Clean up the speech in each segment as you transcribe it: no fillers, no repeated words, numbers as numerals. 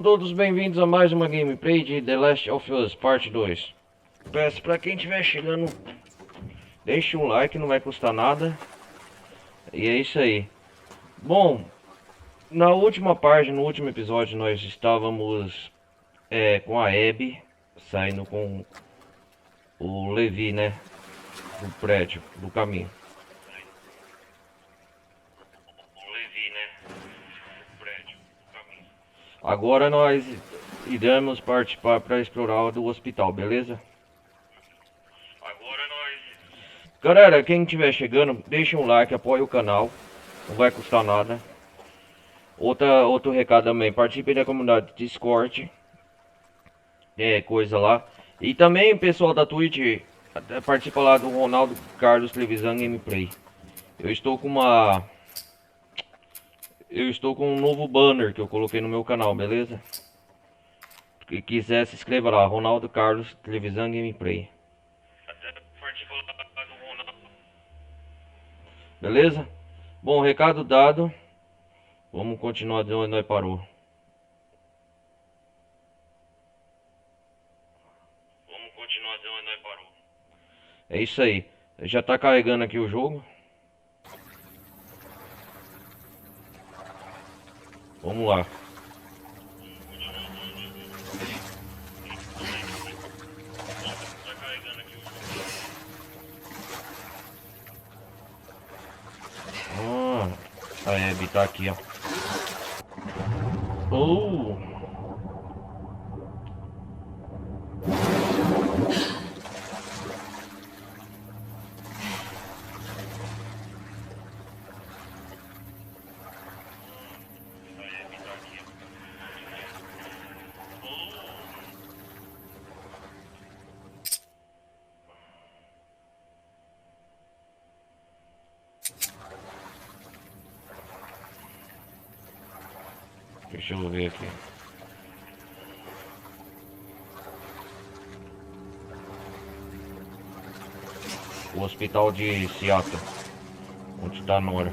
Todos bem-vindos a mais uma gameplay de The Last of Us Parte 2. Peço para quem estiver chegando, deixe um like, não vai custar nada. E é isso aí. Bom, na última parte, no último episódio, nós estávamos com a Abby saindo com o Levi, né? Do prédio, do caminho. Agora nós iremos participar para explorar do hospital, beleza? Galera, quem estiver chegando, deixa um like, apoia o canal, não vai custar nada. Outro recado também, participe da comunidade Discord, coisa lá. E também o pessoal da Twitch, participa lá do Ronaldo Carlos Televisão Gameplay. Eu estou com uma... Eu estou com um novo banner que eu coloquei no meu canal, beleza? Quem quiser se inscreva lá, Ronaldo Carlos Televisão Gameplay. Beleza? Bom, recado dado. Vamos continuar de onde nós parou. É isso aí. Já tá carregando aqui o jogo. Vamos lá. A Abby tá aqui, ó. Oh! Deixa eu ver aqui. O hospital de Seattle, onde tá a Nora.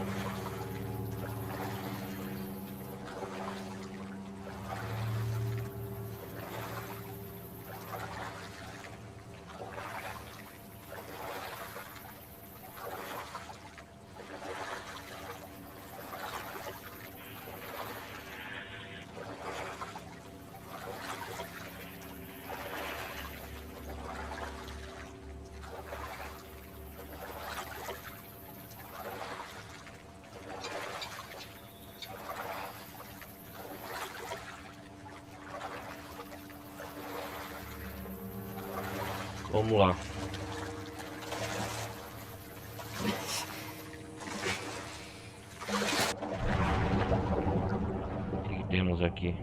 Vamos lá. O que temos aqui?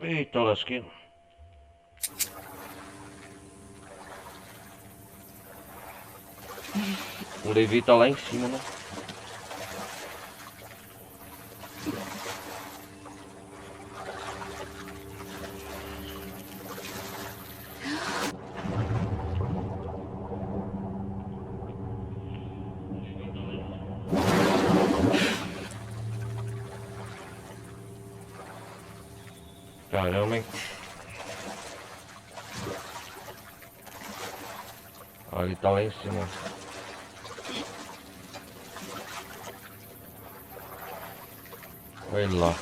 Eita lasqueira. O Levi tá lá em cima, né? Caramba, hein? Ah, ele tá lá em cima. Olha ele lá.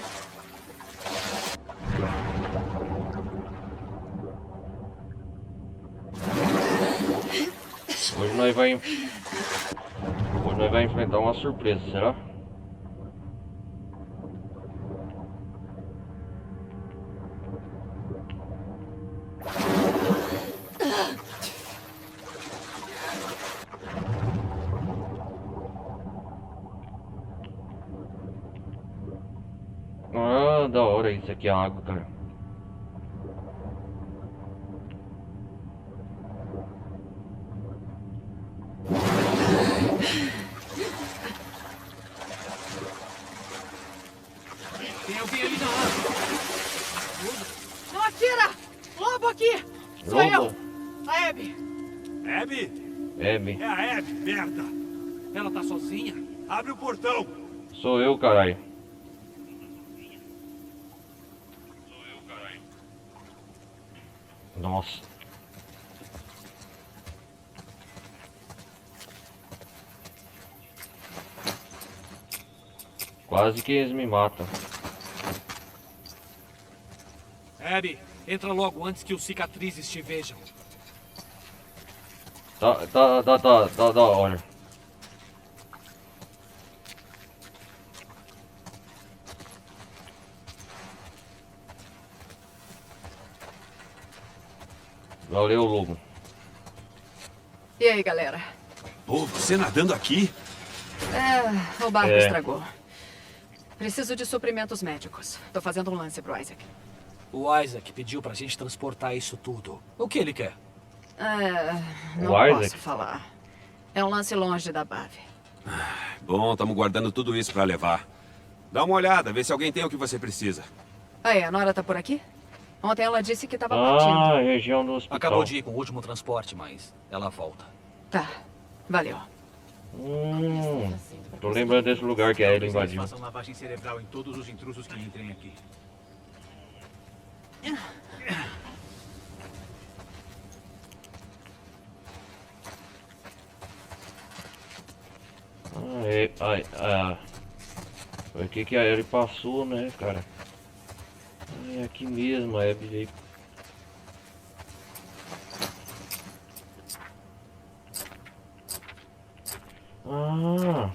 Hoje nós vai enfrentar uma surpresa, será? Ah, da hora isso aqui, a água, cara. Abby. É a Abby, merda! Ela tá sozinha? Abre o portão! Sou eu, caralho. Nossa. Quase que eles me matam. Abby, entra logo antes que os cicatrizes te vejam. Tá, olha. Valeu, Lobo. E aí, galera? Pô, você nadando aqui? O barco É. estragou. Preciso de suprimentos médicos. Tô fazendo um lance pro Isaac. O Isaac pediu pra gente transportar isso tudo. O que ele quer? Não O Isaac? posso falar. É um lance longe da base. Bom, estamos guardando tudo isso para levar. Dá uma olhada, vê se alguém tem o que você precisa. Aí, a Nora tá por aqui? Ontem ela disse que tava partindo. Ah, região do hospital. Acabou de ir com o último transporte, mas ela volta. Tá, valeu. Tô lembrando desse lugar que a Ellie invadiu. Façam lavagem cerebral em todos os intrusos que entrem aqui. Foi aqui que a Ellie passou, né, cara? É aqui mesmo, a Abby veio. Ah.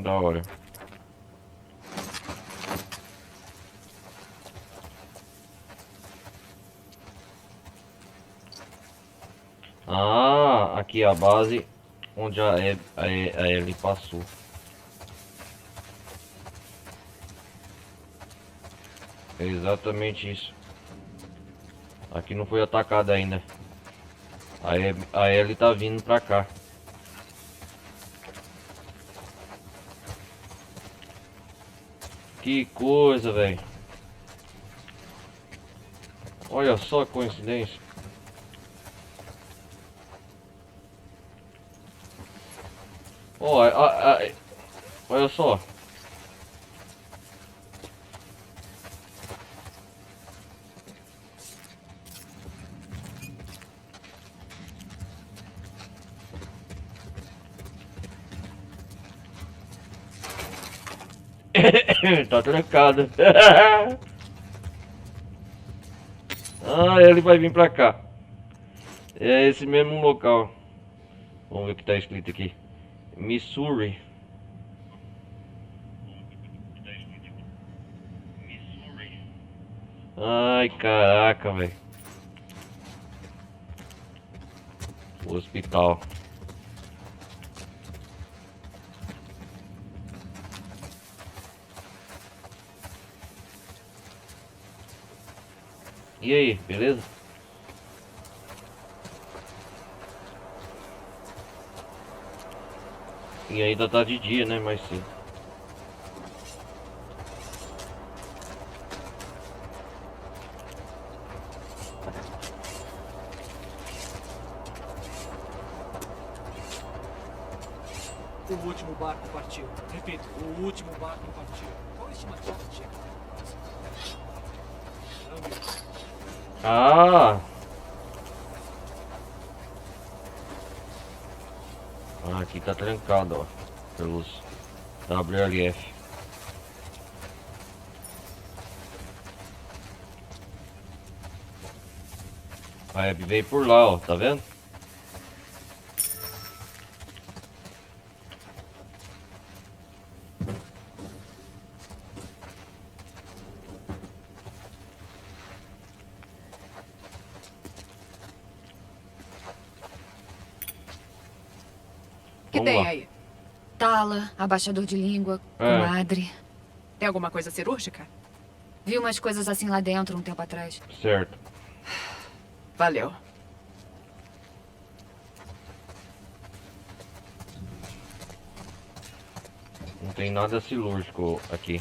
Da hora. Ah, aqui a base onde a Ellie passou. É exatamente isso. Aqui não foi atacada ainda. A Ellie tá vindo pra cá. Que coisa, velho. Olha só a coincidência. Ó, olha só. Tá trancado. Ah, ele vai vir pra cá. É esse mesmo local. Vamos ver o que tá escrito aqui. Missouri. Ai, caraca, velho. Hospital. E aí, beleza? E ainda tá de dia, né? Mais cedo. O último barco partiu. Repito, o último barco partiu. Qual a estimativa de chegada? Ah! Ah, aqui tá trancado, ó. Pelos WLF. A Abby veio por lá, ó. Tá vendo? O que Vamos tem lá. aí? Tala, abaixador de língua, É. comadre. Tem alguma coisa cirúrgica? Vi umas coisas assim lá dentro um tempo atrás. Certo. Valeu. Não tem nada cirúrgico aqui.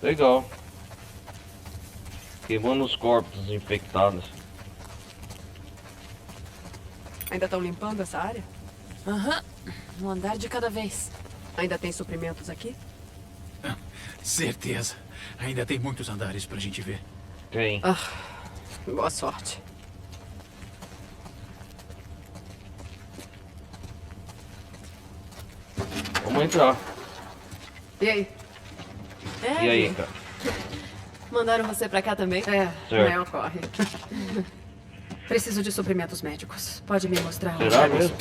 Legal. Queimando os corpos infectados. Ainda estão limpando essa área? Aham. Um andar de cada vez. Ainda tem suprimentos aqui? Certeza. Ainda tem muitos andares pra gente ver. Tem. Boa sorte. Vamos entrar. E aí? É, E aí, cara? mandaram você pra cá também? É, Certo. não ocorre. Preciso de suprimentos médicos. Pode me mostrar onde? Será mesmo?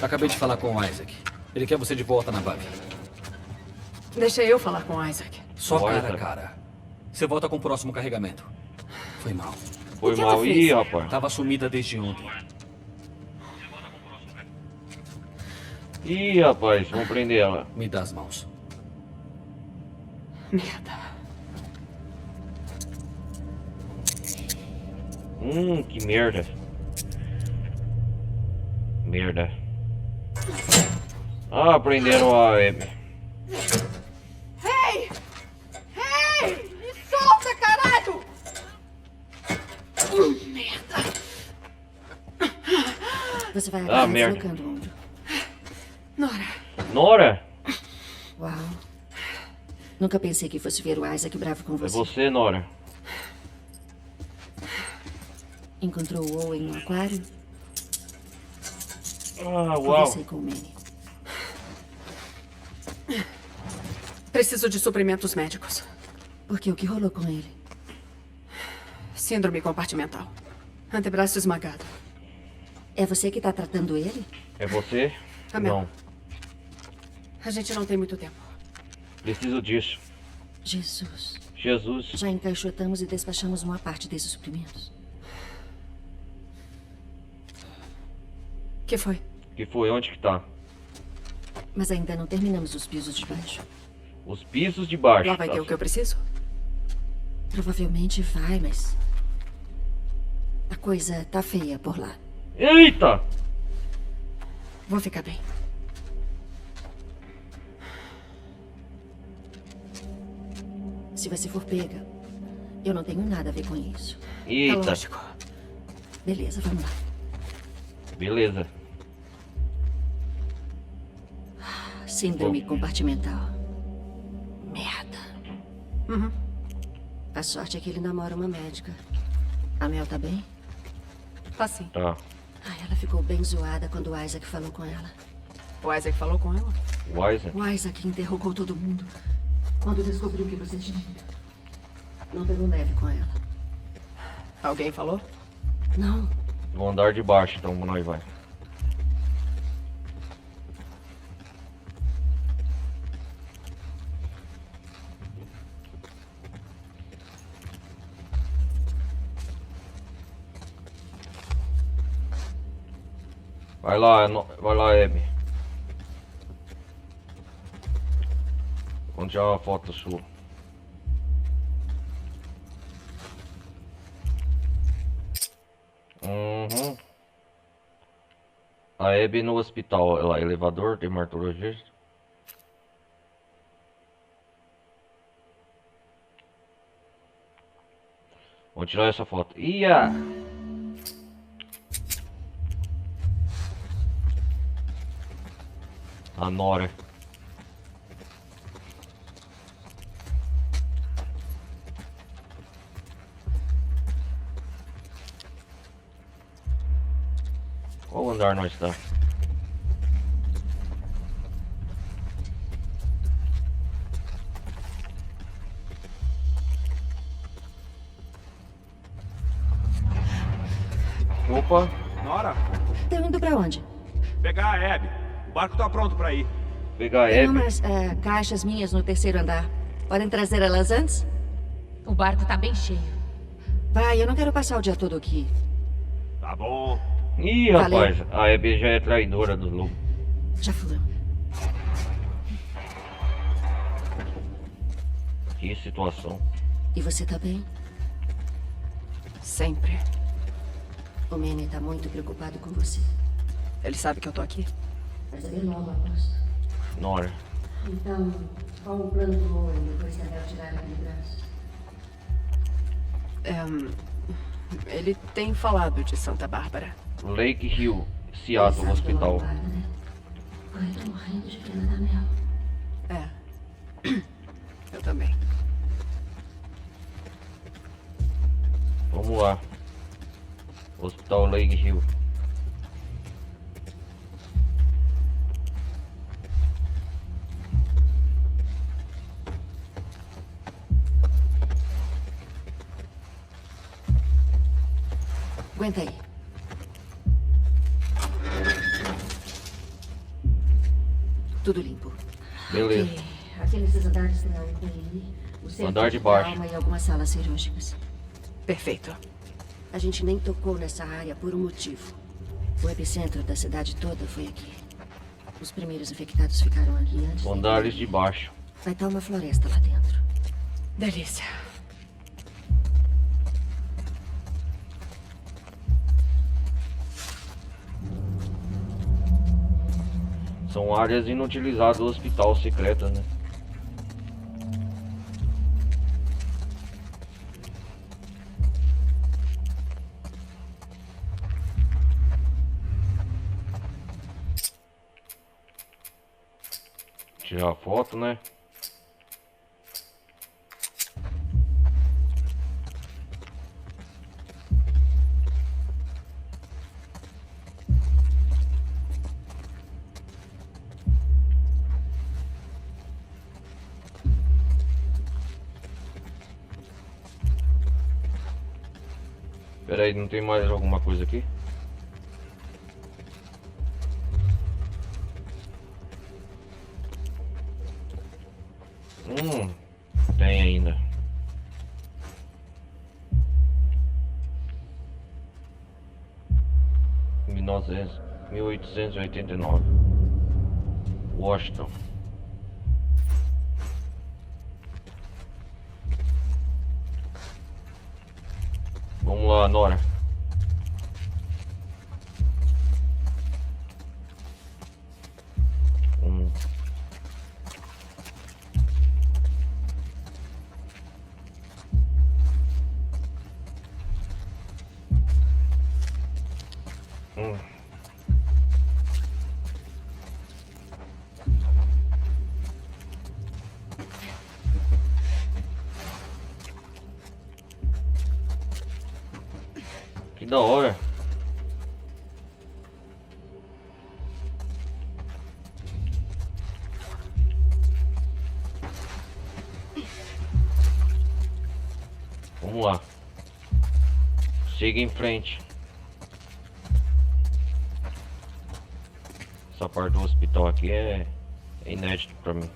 Acabei de falar com o Isaac. Ele quer você de volta na base. Deixa eu falar com o Isaac. Só Olha. cara a cara. Você volta com o próximo carregamento. Foi mal. Foi que ela mal. fez? Ih, rapaz. Tava sumida desde ontem. Ih, rapaz. Vamos prender ela. Me dá as mãos. Merda. Que merda. Merda. Ah, prenderam a Abby. Ei! Ei! Me solta, caralho! Merda. Você vai Ah, acabar merda. deslocando o ombro. Nora, Nora? Uau. Nunca pensei que fosse ver o Isaac bravo com É você. você, Nora. Encontrou o Owen no aquário? Ah, uau. Conversei com o Manny. preciso de suprimentos médicos. Porque o que rolou com ele? Síndrome compartimental. Antebraço esmagado. É você que tá tratando ele? É você? Tá mesmo. Não. A gente não tem muito tempo. Preciso disso. Jesus. Jesus. Já encaixotamos e despachamos uma parte desses suprimentos. Que foi? Que foi? Onde que tá? Mas ainda não terminamos os pisos de baixo. Os pisos de baixo. Lá vai ter o que eu preciso? Provavelmente vai, mas... a coisa tá feia por lá. Eita! Vou ficar bem. Se você for pega, eu não tenho nada a ver com isso. É Eita. lógico. Beleza, vamos lá. Beleza. Síndrome compartimental. Merda. Uhum. A sorte é que ele namora uma médica. A Mel tá bem? Tá sim. Tá. Ai, ela ficou bem zoada quando o Isaac falou com ela. O Isaac falou com ela? Wise. O Isaac interrogou todo mundo quando descobriu que você tinha. Não pegou leve com ela. Alguém falou? Não. No andar de baixo, então nós vai. Vai lá, vai lá, Abby. Vou tirar uma foto sua. Uhum. A Abby no hospital, lá, elevador, dermatologista. Vou tirar essa foto. Ia! A Nora. Qual andar nós está? Opa! Nora, Estão indo pra onde? pegar a Abby. O barco tá pronto pra ir. Pegar a Tem Abby. umas caixas minhas no terceiro andar. Podem trazer elas antes? O barco tá bem cheio. Pai, eu não quero passar o dia todo aqui. Tá bom. Ih, Valeu. rapaz, a Abby já é traidora do lobo. Já fui. Que situação. E você tá bem? Sempre. O Manny tá muito preocupado com você. Ele sabe que eu tô aqui. Vai saber logo, aposto. Nora. Então, qual o plano do Owen depois que a Bel tirar aquele braço? Ele tem falado de Santa Bárbara. Lake Hill, Seattle Hospital. Ai, tô morrendo de pena da Mel. É. Eu também. Vamos lá. Hospital Lake Hill. Aguenta aí. Tudo limpo. Beleza. Aqueles andares têm a UTI, o centro Andar de baixo. trauma e algumas salas cirúrgicas. Perfeito. A gente nem tocou nessa área por um motivo. O epicentro da cidade toda foi aqui. Os primeiros infectados ficaram aqui antes. Andares de baixo. Vai estar uma floresta lá dentro. Delícia. São áreas inutilizadas do hospital secretas, né? Tirar a foto, né? Pera aí, não tem mais alguma coisa aqui? Tem ainda. (1900) 1889. Washington. Vamos lá, Nora. Que da hora. Vamos lá. Siga em frente. Essa parte do hospital aqui é inédito pra mim.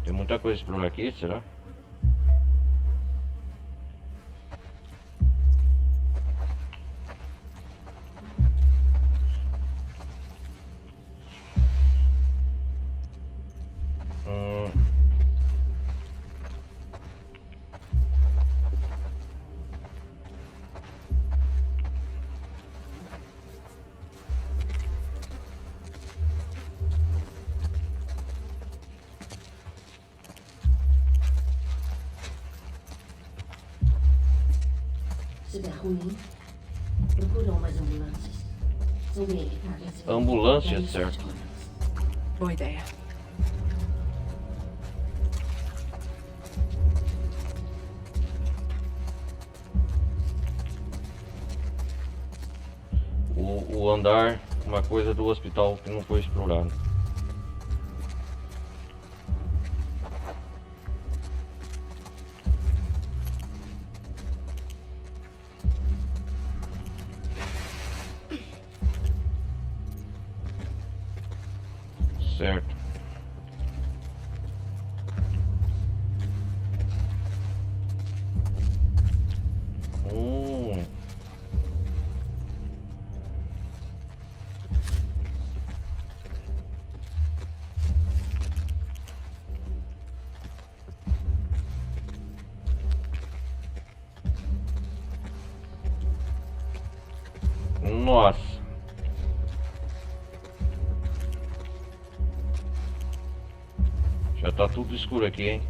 Tem muita coisa por aqui, será? Se der ruim, procura umas ambulâncias. São bem eficazes. Ambulância, certo. Boa ideia. O andar, uma coisa do hospital que não foi explorado. Certo. Hum. Nossa. Já tá tudo escuro aqui, hein?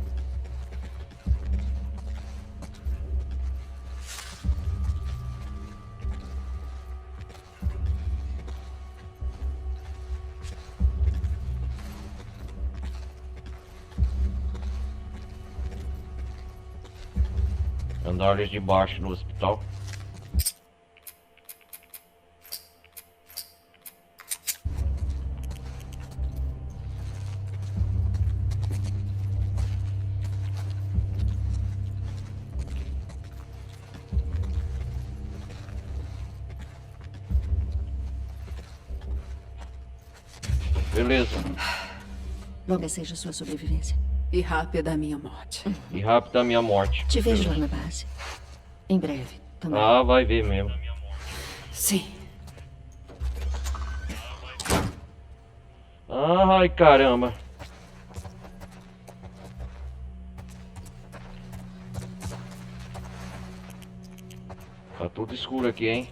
Andares de baixo no hospital. Beleza. Longa seja sua sobrevivência. E rápida a minha morte. E rápido a minha morte. Te vejo lá na base. Em breve, também. Ah, vai ver mesmo. Sim. Ai, caramba. Tá tudo escuro aqui, hein?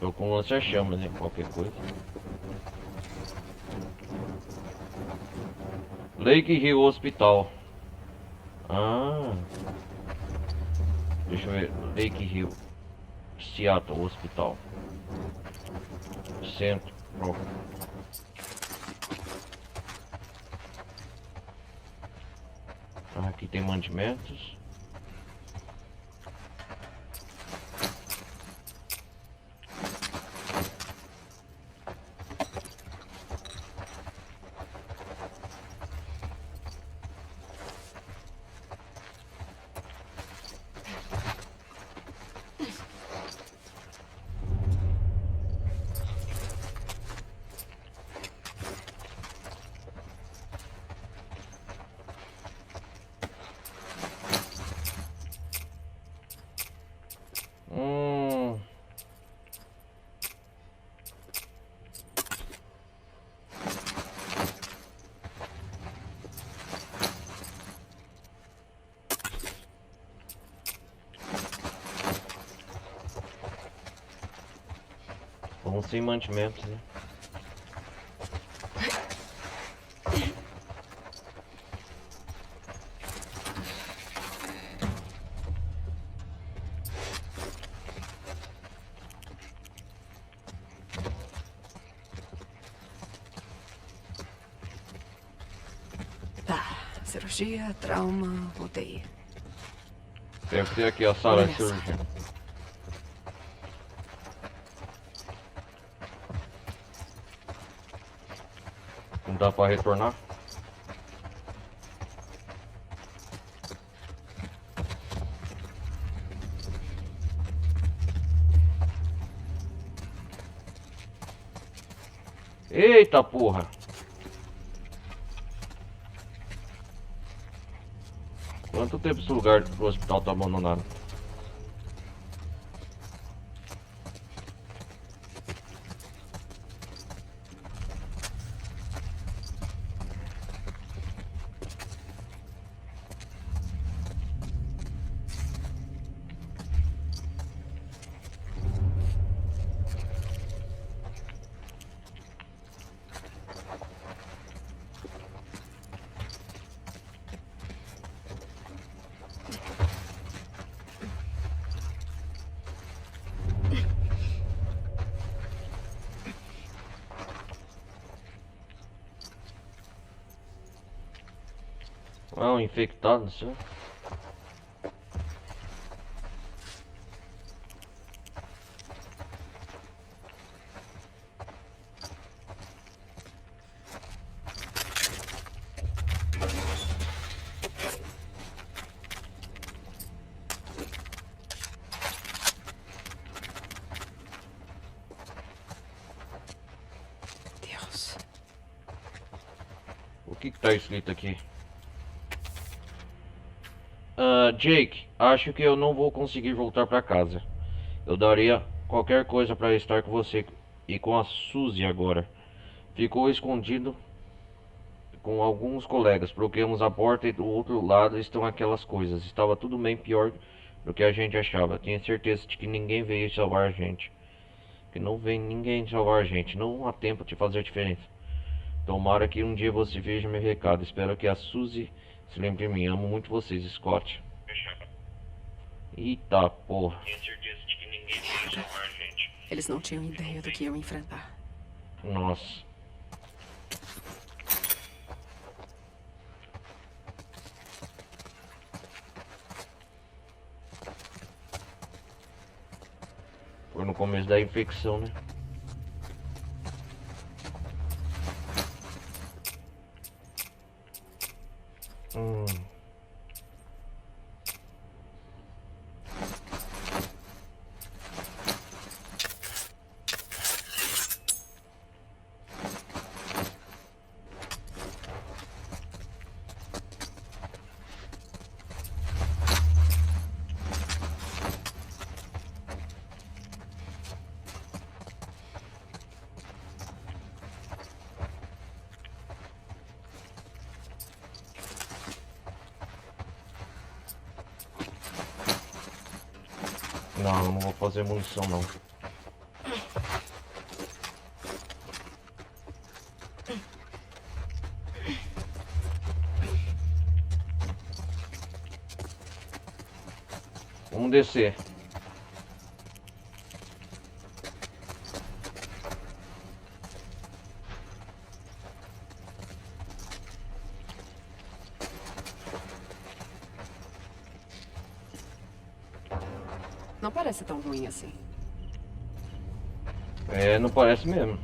Tô com lança-chamas, né? Qualquer coisa. Lake Hill Hospital. Ah. Deixa eu ver. Lake Hill. Seattle Hospital. Centro. Pronto. Aqui tem mantimentos. Vamos sem mantimentos, né? Tá. Cirurgia, trauma, UTI. Deve ter aqui a sala de Olha essa. cirurgia. Não dá pra retornar? Eita porra! Quanto tempo esse lugar do hospital tá abandonado? Ah, um infectado, não sei. Deus. O que tá escrito aqui? Jake, acho que eu não vou conseguir voltar pra casa. Eu daria qualquer coisa pra estar com você e com a Suzy agora. Ficou escondido com alguns colegas. Bloqueamos a porta e do outro lado estão aquelas coisas. Estava tudo bem pior do que a gente achava. Tinha certeza de que ninguém veio salvar a gente. Que não vem ninguém salvar a gente. Não há tempo de fazer diferença. Tomara que um dia você veja meu recado. Espero que a Suzy se lembre de mim. Amo muito vocês, Scott. Eita porra. Tinha certeza de que ninguém veio salvar a gente. Eles não tinham ideia do que iam enfrentar. Nossa. Foi no começo da infecção, né? Hum. Não, eu não vou fazer munição não. Vamos descer. Não parece tão ruim assim. É, não parece mesmo.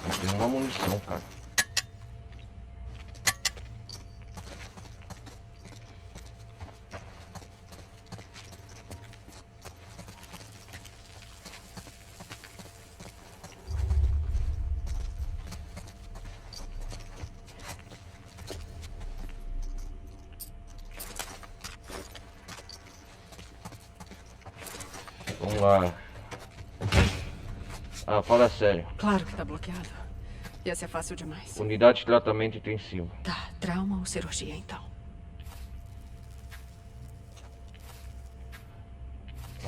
Não tem uma munição, cara. Vamos lá. Ah, fala sério. Claro que tá bloqueado. Ia ser fácil demais. Unidade de tratamento intensivo. Tá, trauma ou cirurgia então?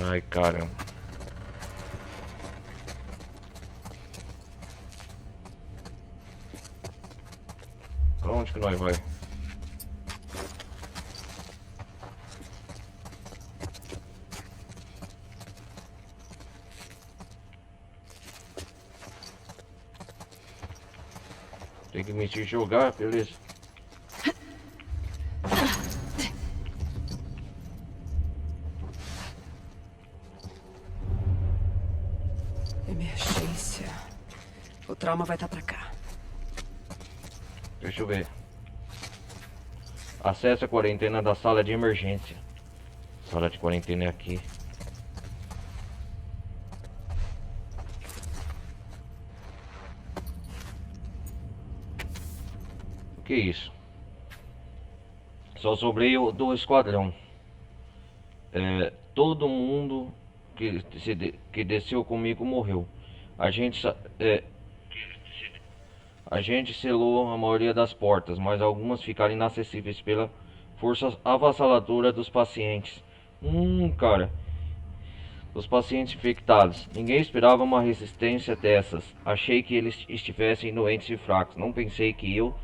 Ai, caramba. Pra onde que nós vai? Tem que me jogar, beleza. Emergência. O trauma vai estar pra cá. Deixa eu ver. Acesse a quarentena da sala de emergência. Sala de quarentena é aqui. O que é isso? Só sobrei do esquadrão. Todo mundo que desceu comigo morreu. A gente selou a maioria das portas, mas algumas ficaram inacessíveis pela força avassaladora dos pacientes. Cara. Os pacientes infectados. Ninguém esperava uma resistência dessas. Achei que eles estivessem doentes e fracos. Não pensei que eu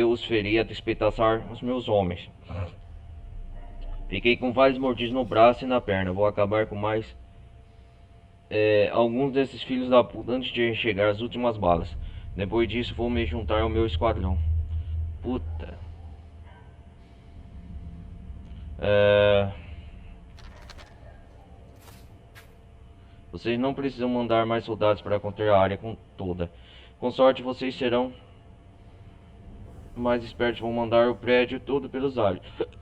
os faria despedaçar os meus homens. Fiquei com vários mordidos no braço e na perna. Vou acabar com mais alguns desses filhos da puta antes de chegar as últimas balas. Depois disso vou me juntar ao meu esquadrão. Puta. Vocês não precisam mandar mais soldados para conter a área toda. Com sorte vocês serão mais espertos. Vão mandar o prédio todo pelos ares,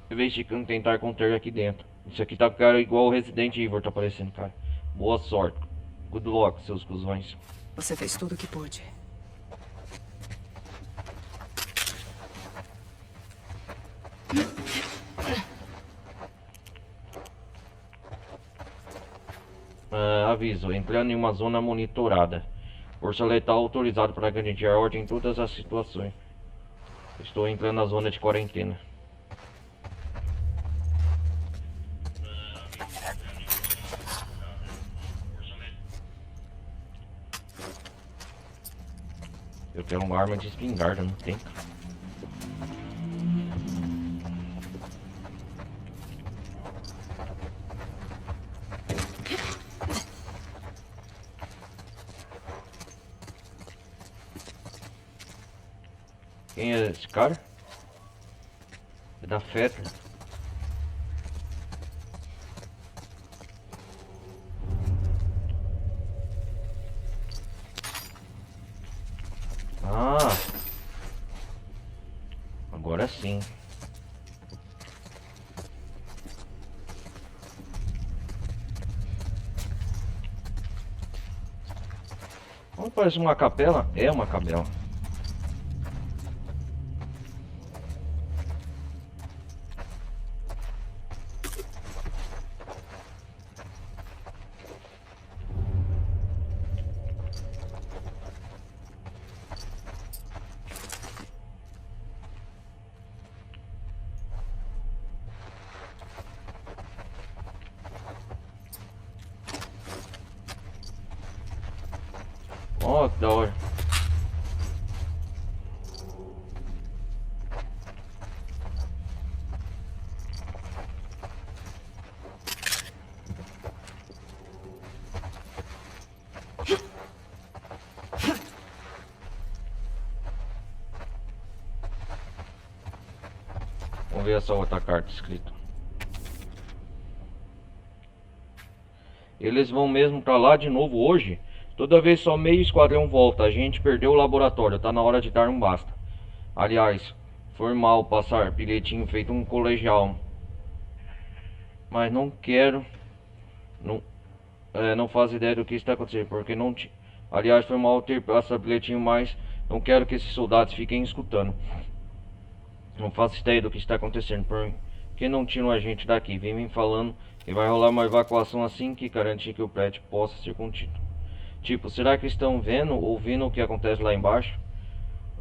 em vez de tentar conter aqui dentro. Isso aqui tá cara igual o Resident Evil tá parecendo, cara. Boa sorte. Good luck, seus cuzões. Você fez tudo o que pôde. Aviso, entrando em uma zona monitorada. Força letal autorizado para garantir a ordem em todas as situações. Estou entrando na zona de quarentena. Eu quero uma arma de espingarda, não tem? Quem é esse cara? É da Fetra. Ah, agora sim. Não parece uma capela? É uma capela. Ó, que da hora. Vamos ver essa outra carta escrita. Eles vão mesmo pra lá de novo hoje? Toda vez só meio esquadrão volta. A gente perdeu o laboratório. Tá na hora de dar um basta. Aliás, foi mal passar bilhetinho feito um colegial. Mas não quero. Não faço ideia do que está acontecendo. Porque não te... Aliás, foi mal ter passado bilhetinho, mas não quero que esses soldados fiquem escutando. Não faço ideia do que está acontecendo. Por que não tiram a gente daqui? Vem me falando que vai rolar uma evacuação assim que garantir que o prédio possa ser contido. Tipo, será que estão vendo, ouvindo o que acontece lá embaixo?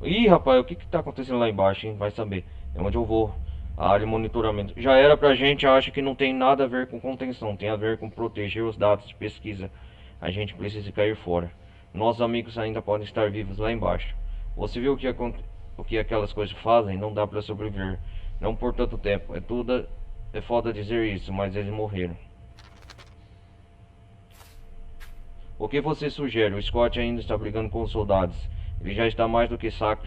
Ih, rapaz, o que tá acontecendo lá embaixo, hein? Vai saber. É onde eu vou. A área de monitoramento. Já era pra gente, acho que não tem nada a ver com contenção. Tem a ver com proteger os dados de pesquisa. A gente precisa cair fora. Nossos amigos ainda podem estar vivos lá embaixo. Você viu o que aquelas coisas fazem? Não dá pra sobreviver. Não por tanto tempo. É foda dizer isso, mas eles morreram. O que você sugere? O Scott ainda está brigando com os soldados. Ele já está mais do que saco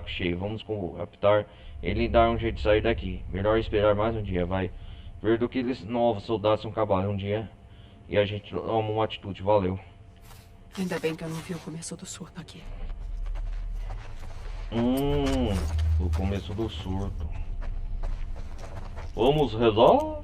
cheio. Vamos captar ele e dar um jeito de sair daqui. Melhor esperar mais um dia. Vai ver do que eles novos soldados são capazes um dia. E a gente toma uma atitude. Valeu. Ainda bem que eu não vi o começo do surto aqui. O começo do surto. Vamos rezar?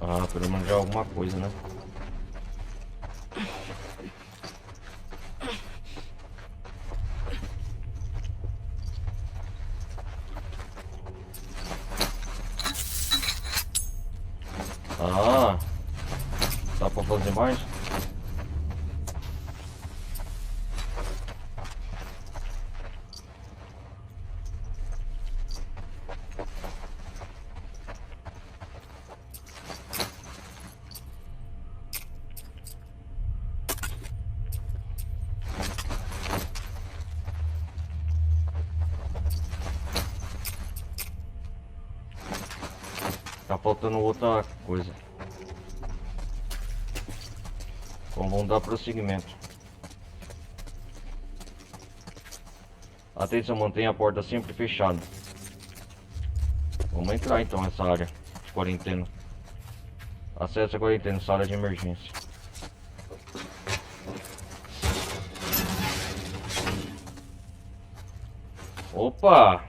Ah, pelo menos já alguma coisa, né? mais. Tá faltando outra coisa. Então vamos dar prosseguimento. Atenção, mantenha a porta sempre fechada. Vamos entrar então nessa área de quarentena. Acesse a quarentena, sala de emergência. Opa!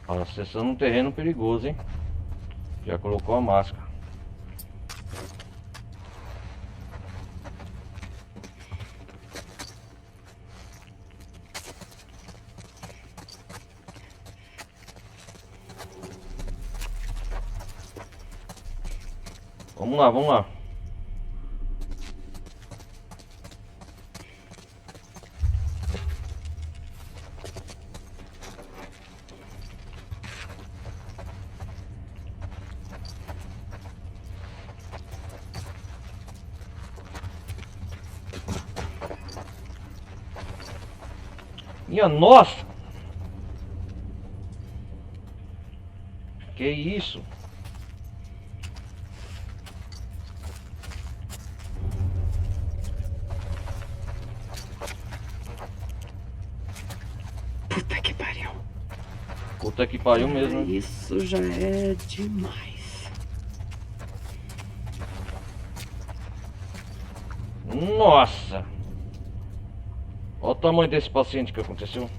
Acessando um terreno perigoso, hein? Já colocou a máscara. Vamos lá, vamos lá. Minha nossa! Que isso? Puta que pariu. Puta que pariu mesmo. Isso já é demais. Nossa! Olha o tamanho desse paciente que aconteceu.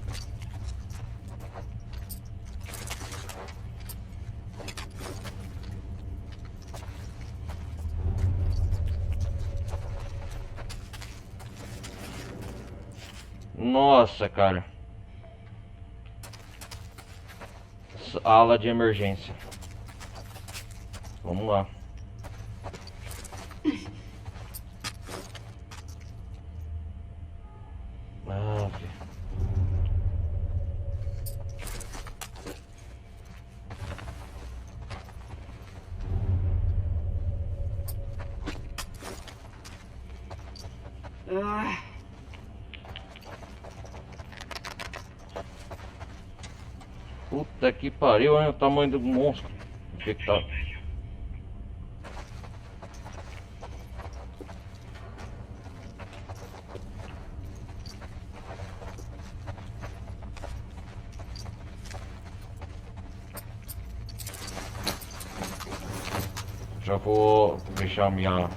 Nossa, cara. Ala de emergência. Vamos lá. Ave. Ah, Puta que pariu, olha o tamanho do monstro infectado. Já vou deixar minha...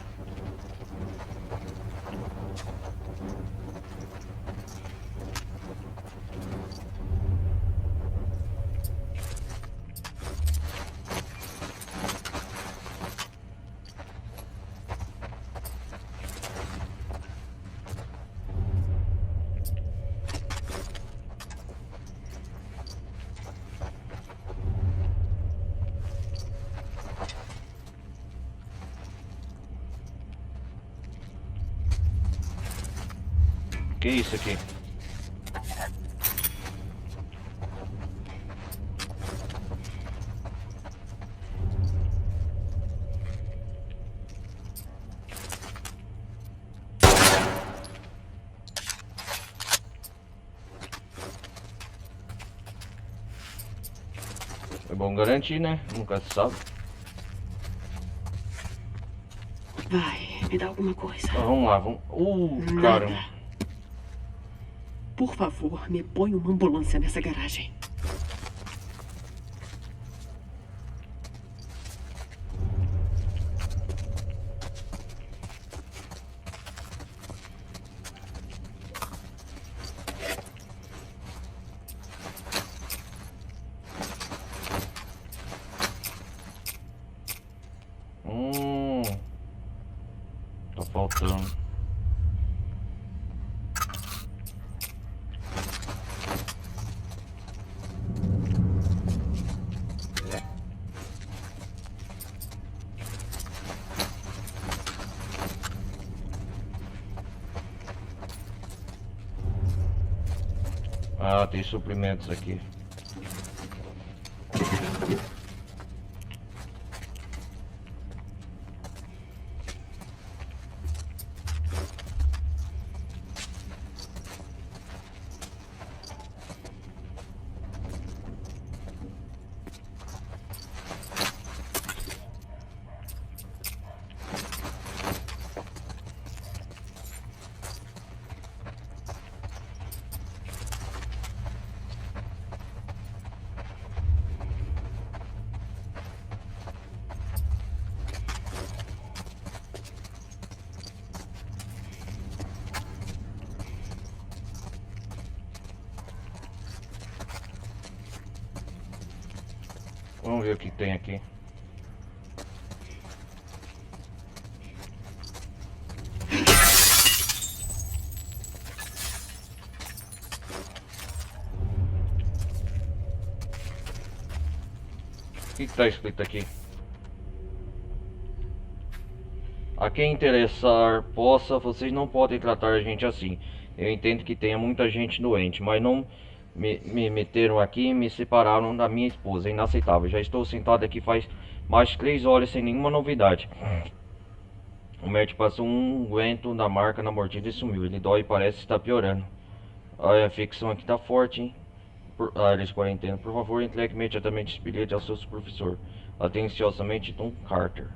Que isso aqui? É bom garantir, né? Nunca se sabe. vai, me dá alguma coisa. Então, vamos lá, vamos... caramba. Por favor, me põe uma ambulância nessa garagem. Tá faltando. Ah, tem suprimentos aqui. Vamos ver o que tem aqui. O que está escrito aqui? A quem interessar possa, vocês não podem tratar a gente assim. Eu entendo que tenha muita gente doente, mas não me meteram aqui e me separaram da minha esposa. É inaceitável. Já estou sentado aqui faz mais de 3 horas sem nenhuma novidade. O médico passou um unguento da marca na mordida e sumiu. Ele dói e parece estar piorando. A infecção aqui tá forte, hein? Área de quarentena. Por favor, entregue imediatamente esse bilhete ao seu professor. Atenciosamente, Tom Carter.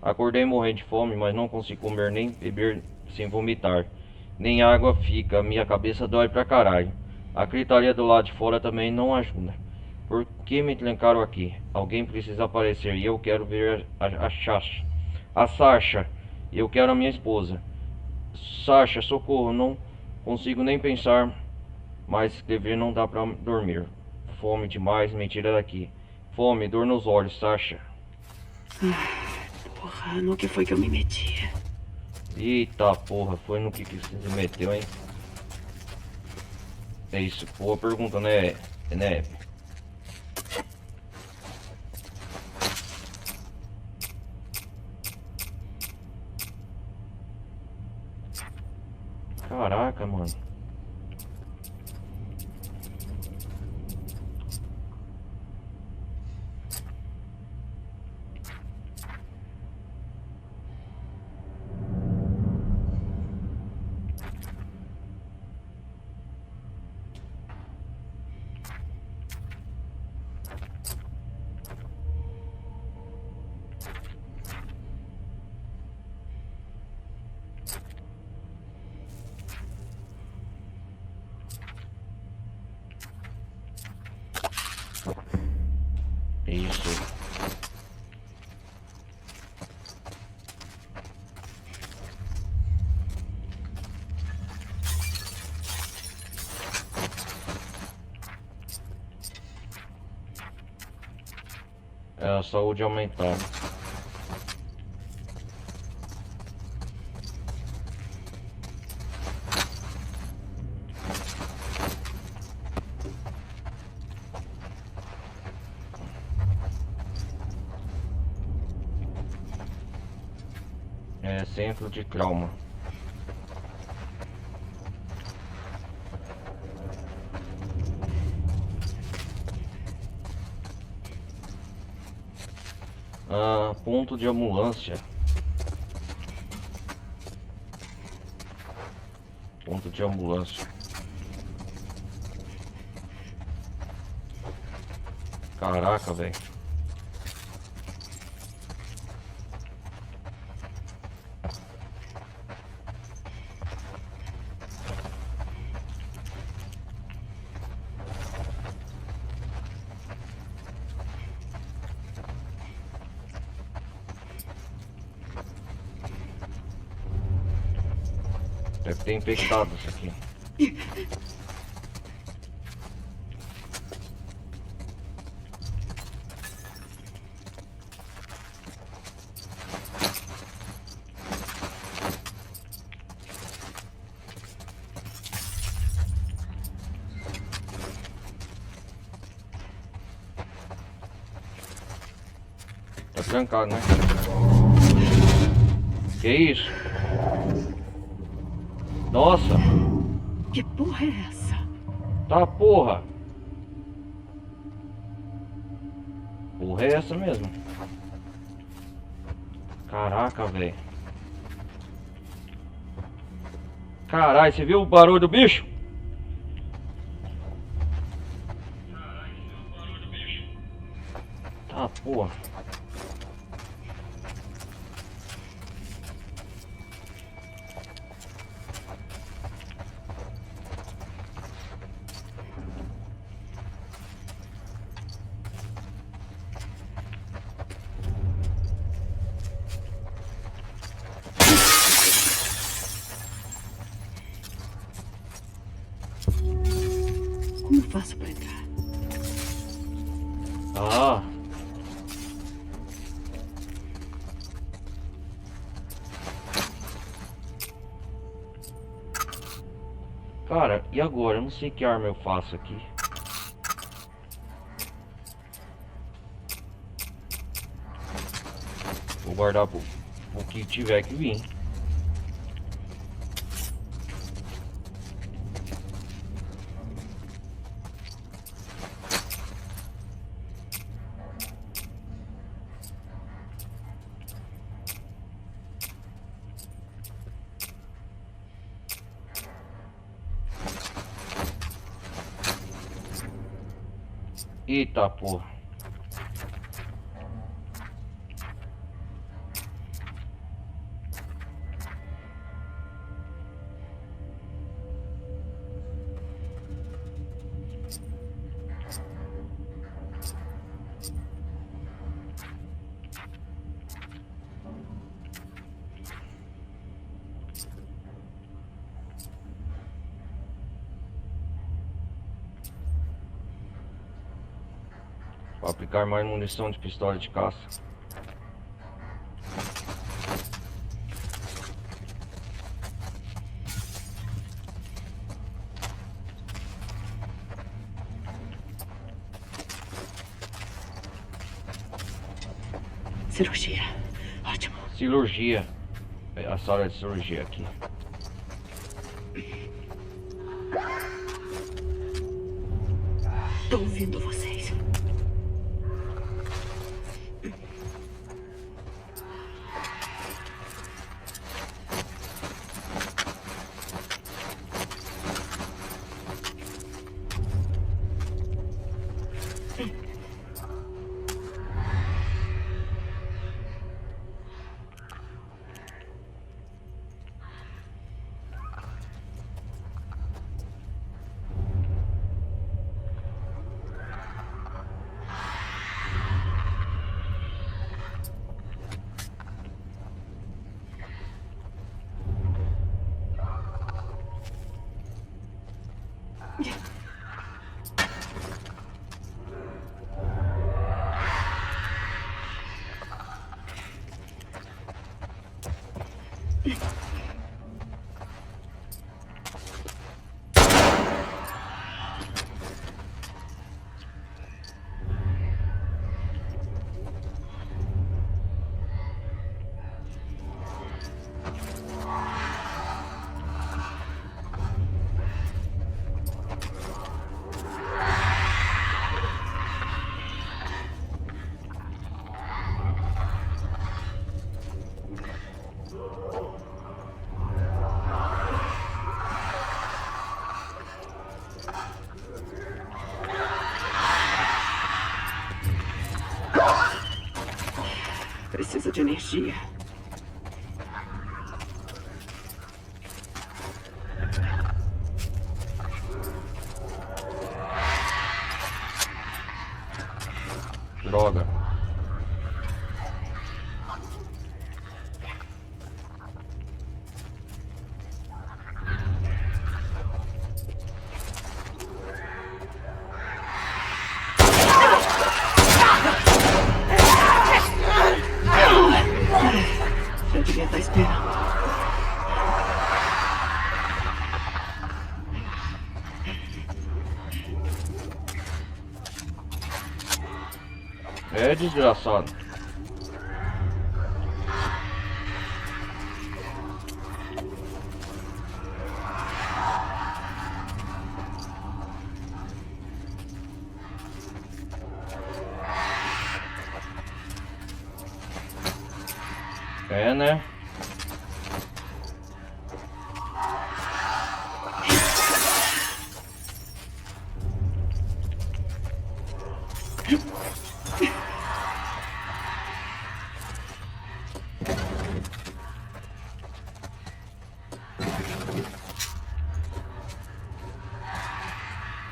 Acordei morrendo de fome, mas não consigo comer nem beber sem vomitar. Nem água fica, minha cabeça dói pra caralho. A gritaria do lado de fora também não ajuda. Por que me trancaram aqui? Alguém precisa aparecer e eu quero ver a Sasha. Eu quero a minha esposa. Sasha, socorro, não consigo nem pensar. Mas escrever não dá pra dormir. Fome demais, me tira daqui. Fome, dor nos olhos, Sasha. Porra, no que foi que eu me meti? Eita porra, foi no que você se meteu, hein? É isso, boa pergunta, né? Né? Caraca, mano. Isso. É a saúde aumentar. É centro de trauma. Ponto de ambulância. Ponto de ambulância. Caraca, velho. Deve ter infectado isso aqui. Tá trancado, né? Que isso? Nossa! Que porra é essa? Tá, porra. Porra é essa mesmo? Caraca, velho. Caralho, você viu o barulho do bicho? Tá, porra. Como faço pra entrar? Ah. Cara, e agora? Eu não sei que arma eu faço aqui. Vou guardar pro que tiver que vir. Eita porra. Para aplicar mais munição de pistola de caça. Cirurgia. Ótimo. Cirurgia. É a sala de cirurgia aqui. Tô ouvindo vocês. Precisa de energia. Droga. Já devia estar esperando. É desgraçado. É, né?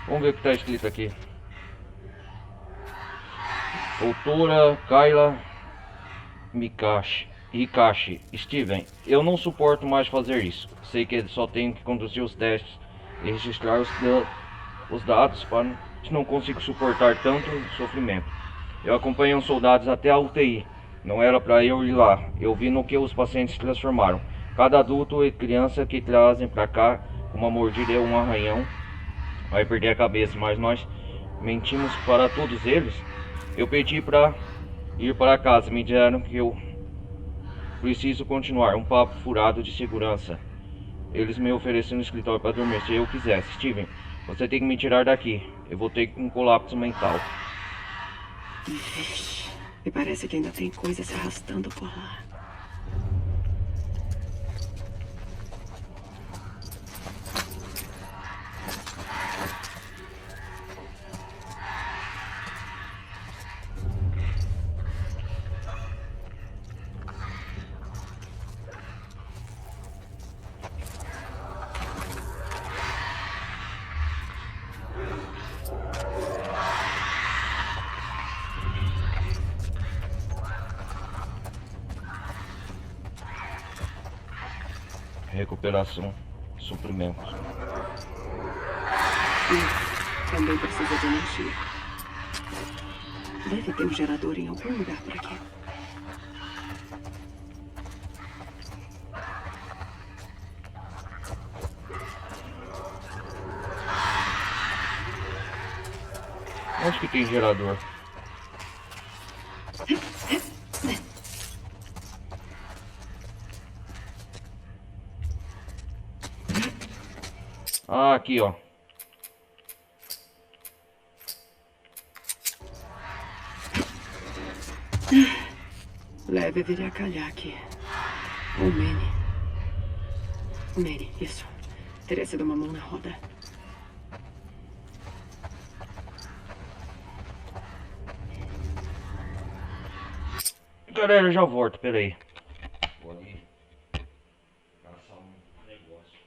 Vamos ver o que está escrito aqui. Doutora Kayla Hikashi. Steven, eu não suporto mais fazer isso. Sei que só tenho que conduzir os testes e registrar os dados, para não consigo suportar tanto sofrimento. Eu acompanhei os soldados até a UTI. Não era para eu ir lá. Eu vi no que os pacientes se transformaram. Cada adulto e criança que trazem para cá com uma mordida e um arranhão vai perder a cabeça, mas nós mentimos para todos eles. Eu pedi para ir para casa. Me disseram que eu preciso continuar. Um papo furado de segurança. Eles me ofereceram um escritório para dormir se eu quisesse. Steven, você tem que me tirar daqui. Eu vou ter um colapso mental. Me parece que ainda tem coisa se arrastando por lá. Recuperação, suprimentos. Também precisa de energia. Deve ter um gerador em algum lugar por aqui. Onde que tem gerador? Ah, aqui, ó. Leve viria a calhar aqui. Ou Manny. Manny, isso. Teria sido uma mão na roda. Galera, eu já volto, peraí. Pode caçar um negócio.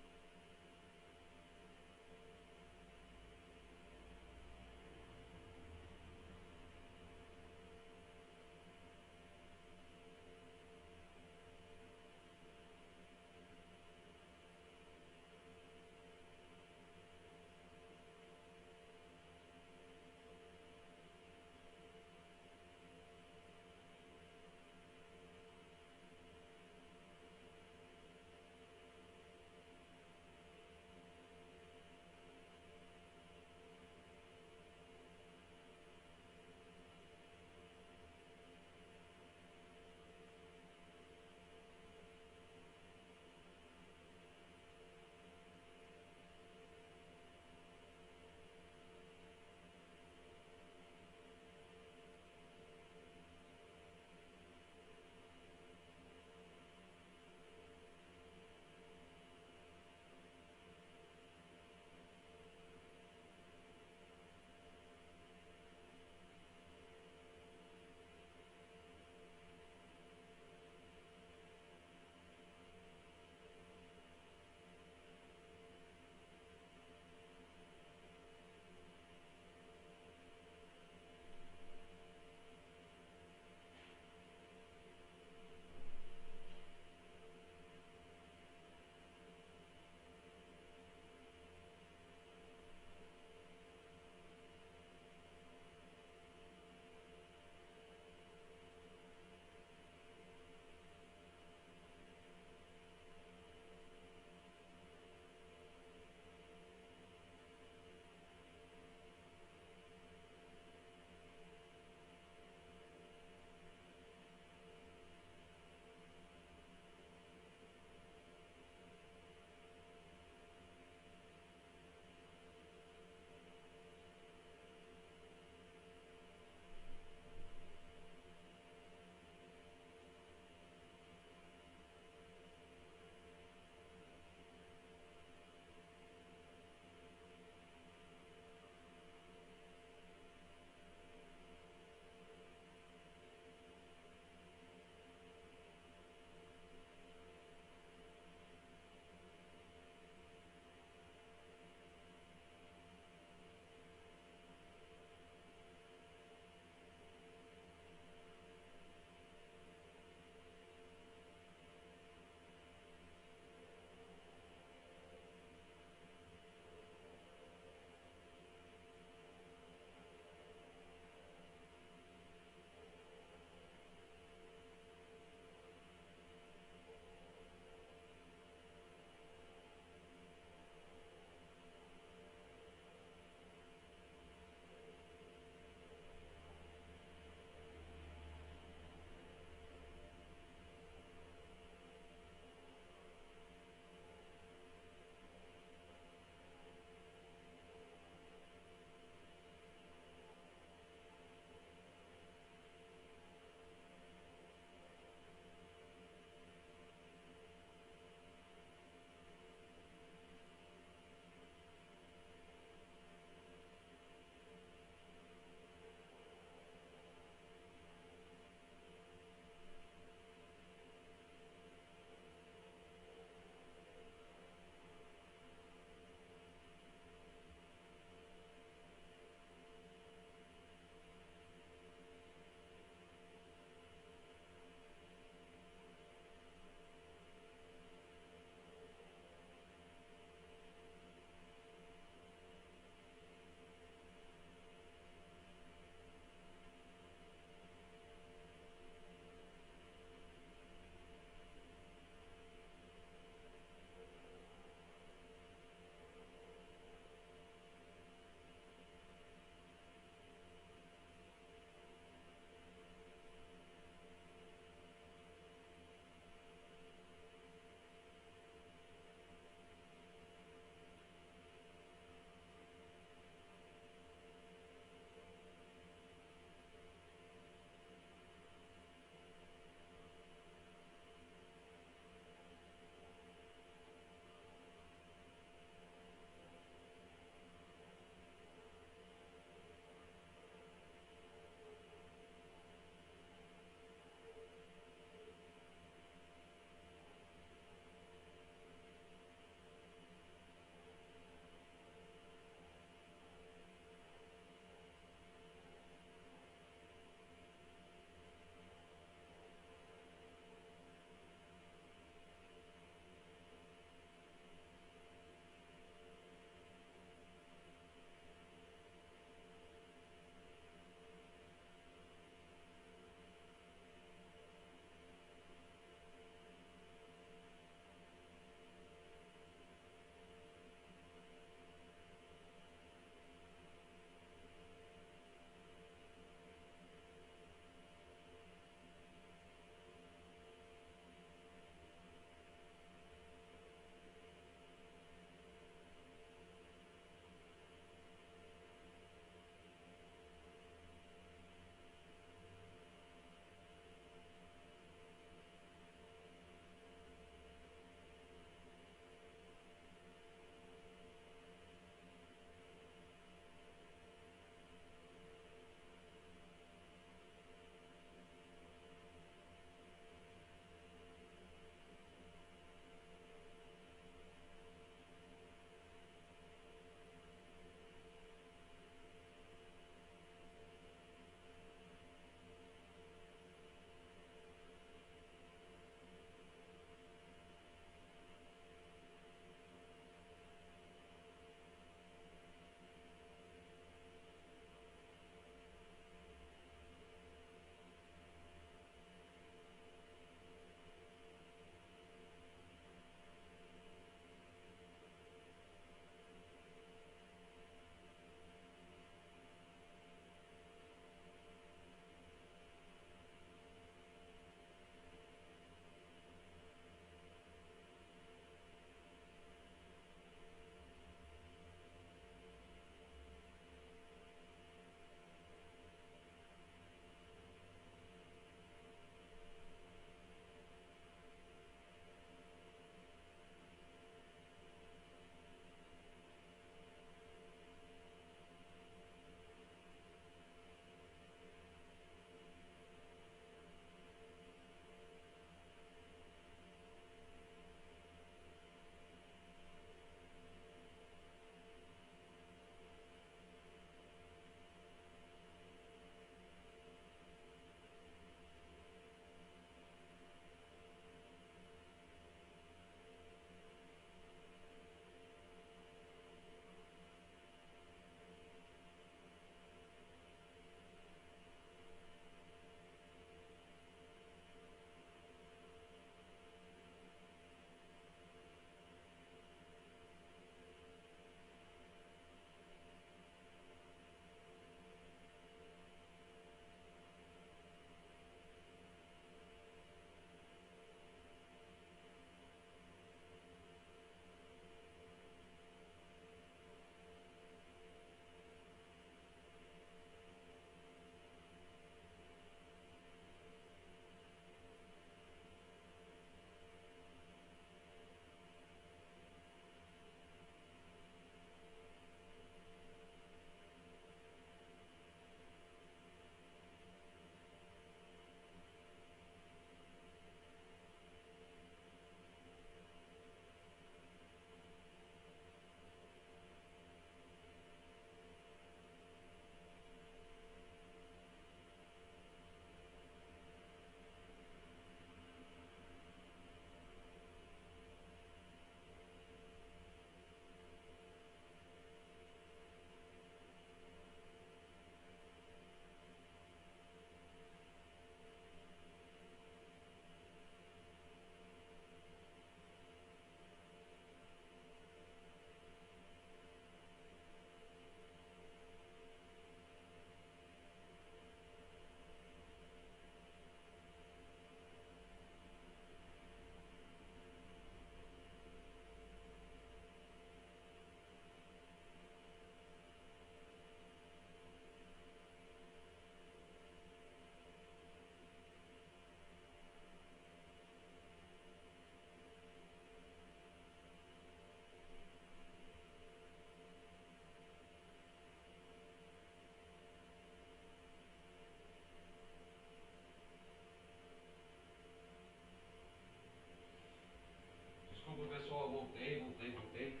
Voltei.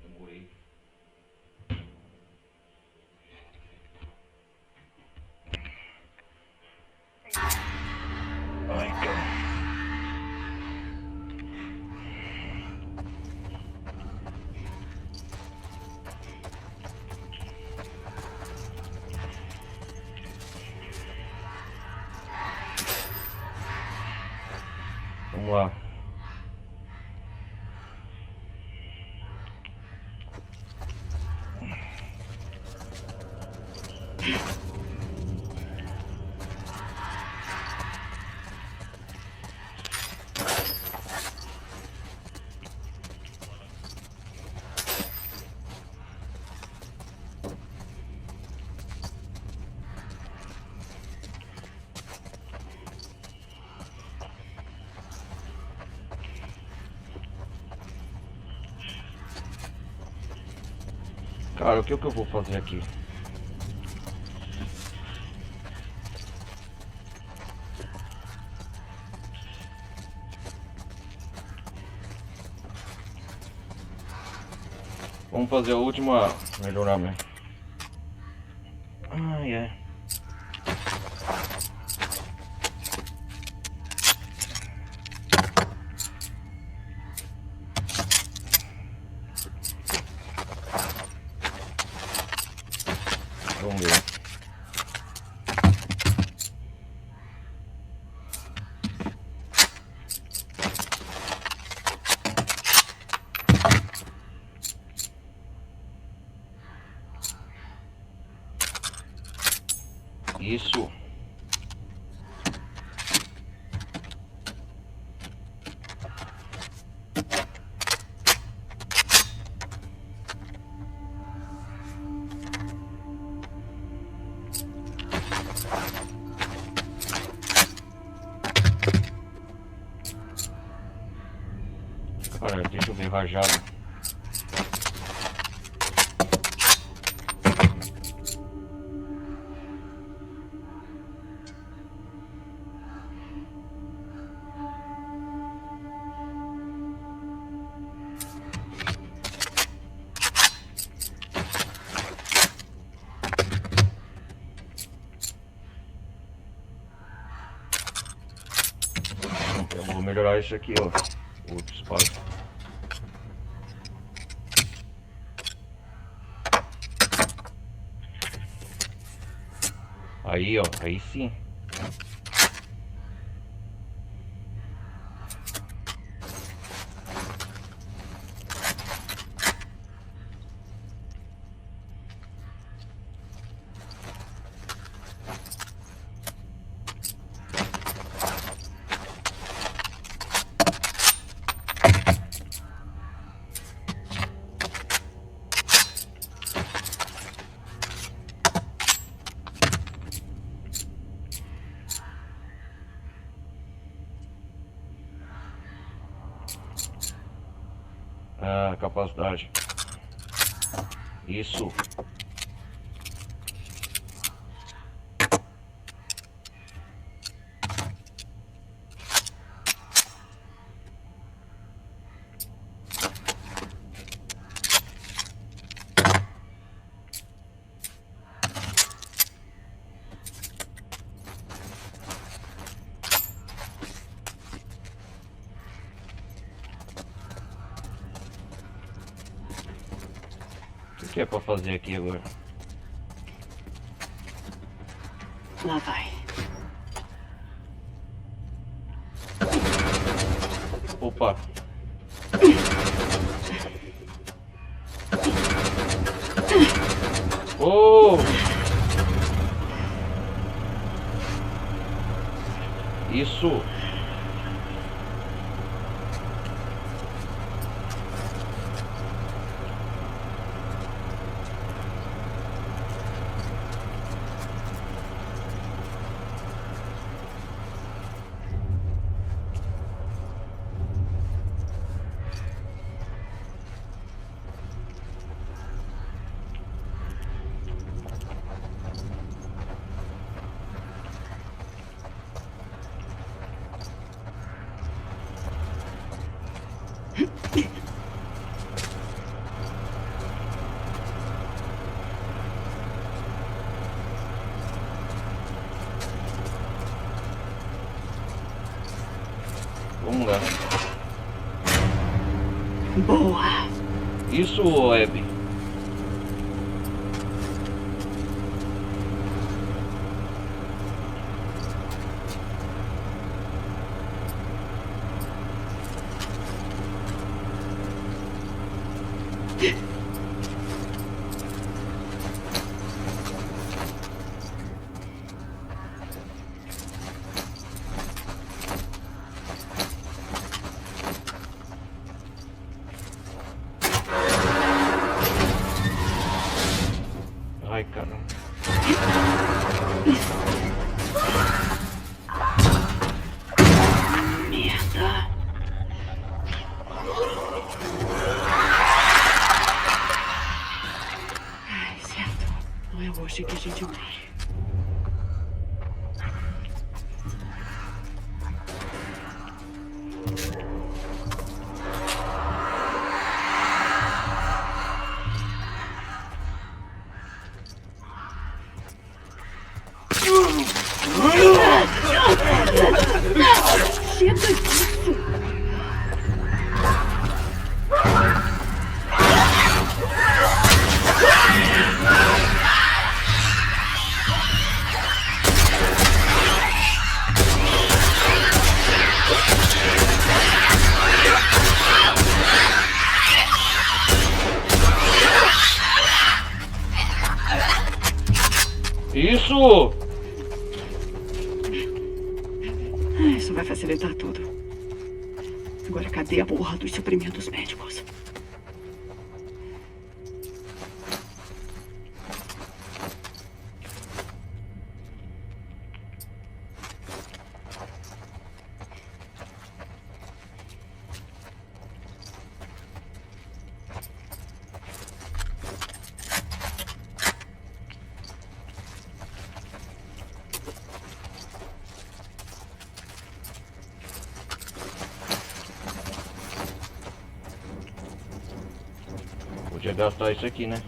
Demorei. Ai, cara. Vamos lá. Cara, o que eu vou fazer aqui? Vamos fazer a última melhoramento. Ai, é. Vamos ver. Isso. Cara, deixa eu ver rajado. Eu vou melhorar isso aqui, ó. Outro espaço. Aí, ó, aí sim. Ah, capacidade. Isso. O que é pra fazer aqui agora? Lá vai. Opa. Oh! Isso. Boa. Isso, Abby. Ai, caramba. Merda. Ai, certo. Não é hoje que a gente morre. Chega disso! Isso! Isso vai facilitar tudo. Agora cadê a porra dos suprimentos médicos? Podia gastar isso aqui, né?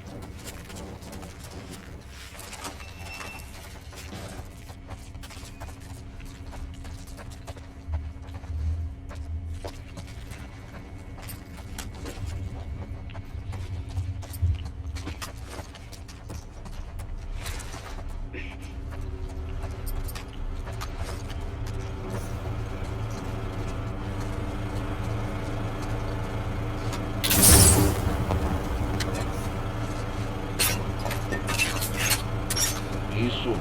Isso.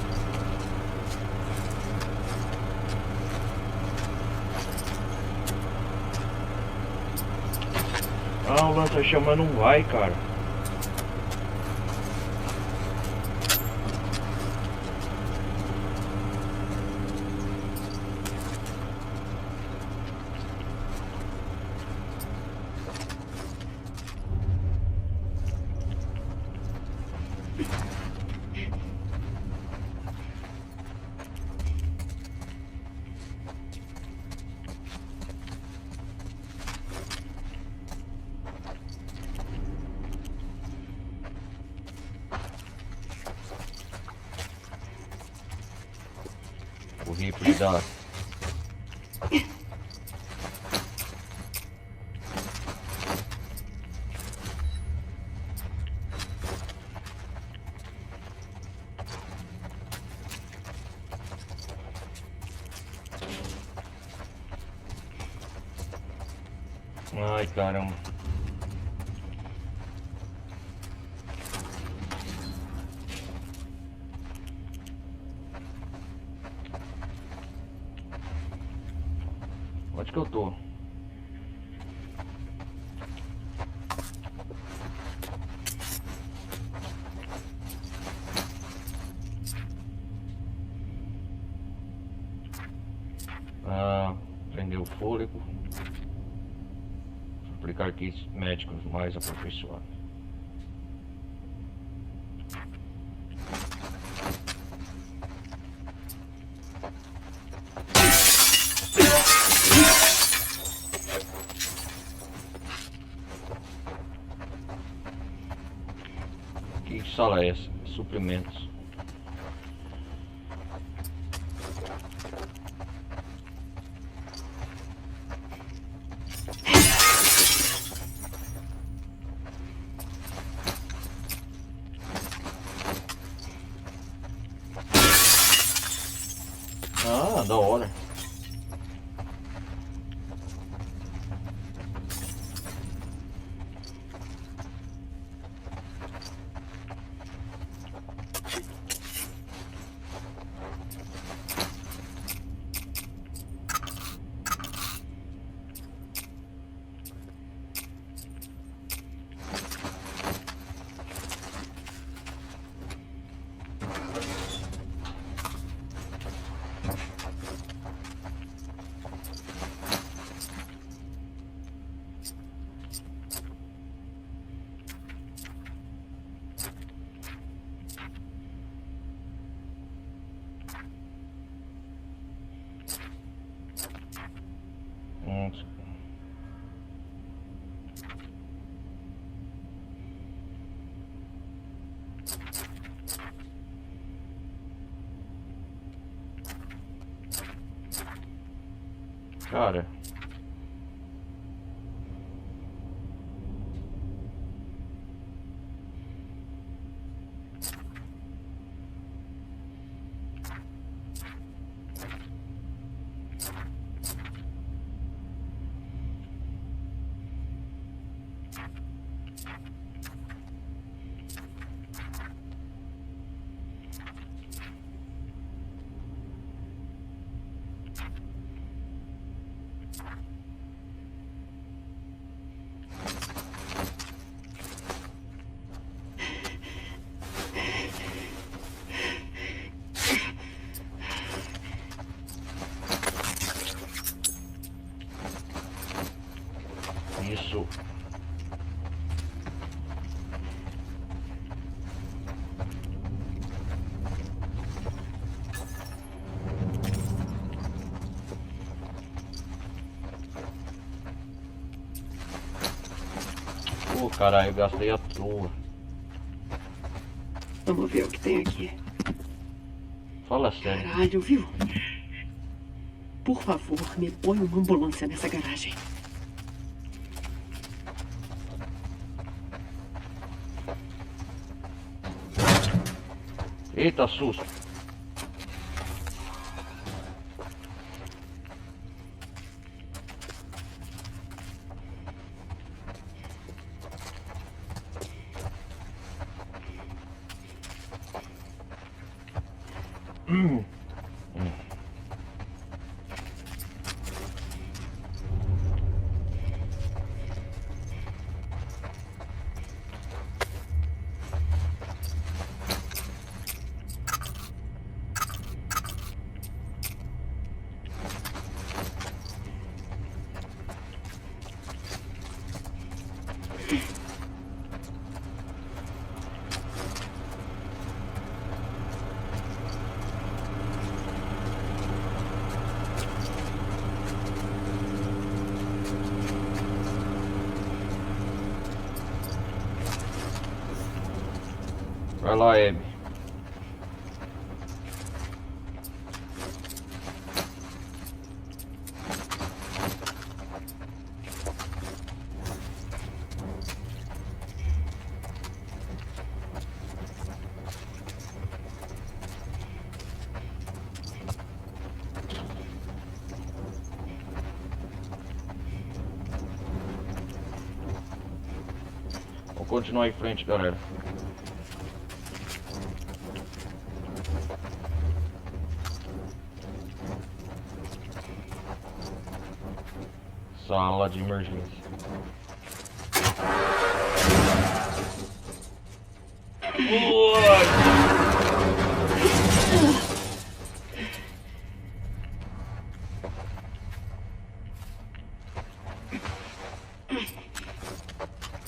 Ah, o lança-chama não vai, cara. O rifle da... Ai, caramba. Onde que eu tô? Ah, prender o fôlego. Aplicar kits médicos mais aperfeiçoados. Que sala é essa? Suprimentos. da hora. Nossa. Cara. Isso. Pô, caralho, eu gastei à toa. Vamos ver o que tem aqui. Fala sério. Caralho, viu? Por favor, me põe uma ambulância nessa garagem. Eita, susto. Vai lá, Abby. Vou continuar em frente, galera. Sala de emergência.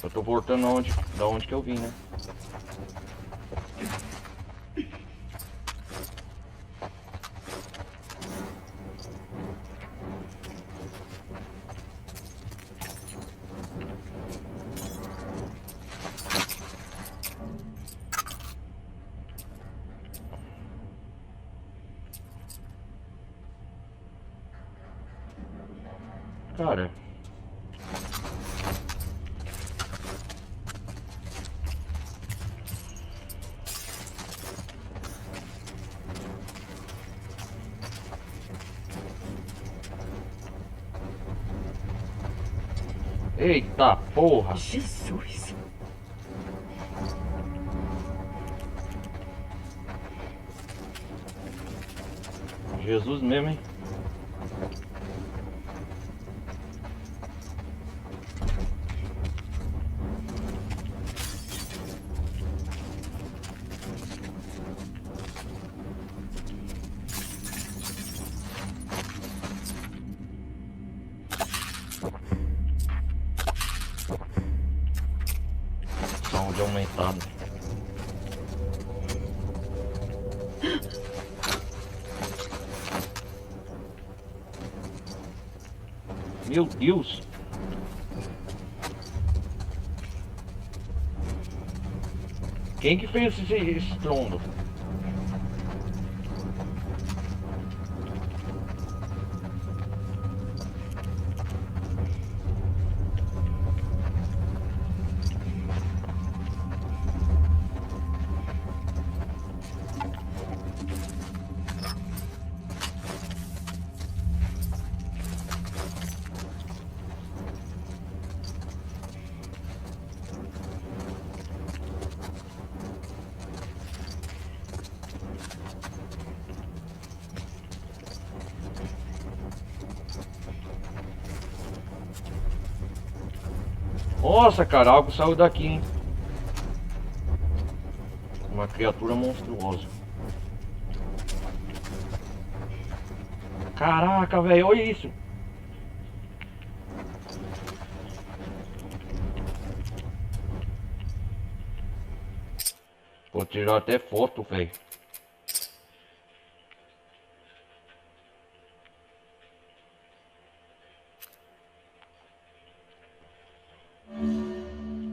Eu tô voltando da onde que eu vim, né? Cara. Eita porra. Jesus. Jesus mesmo, hein? Saúde aumentada. Meu Deus! Quem que fez esse estrondo? Nossa, cara, algo saiu daqui, hein? Uma criatura monstruosa. Caraca, velho, olha isso. Vou tirar até foto, velho.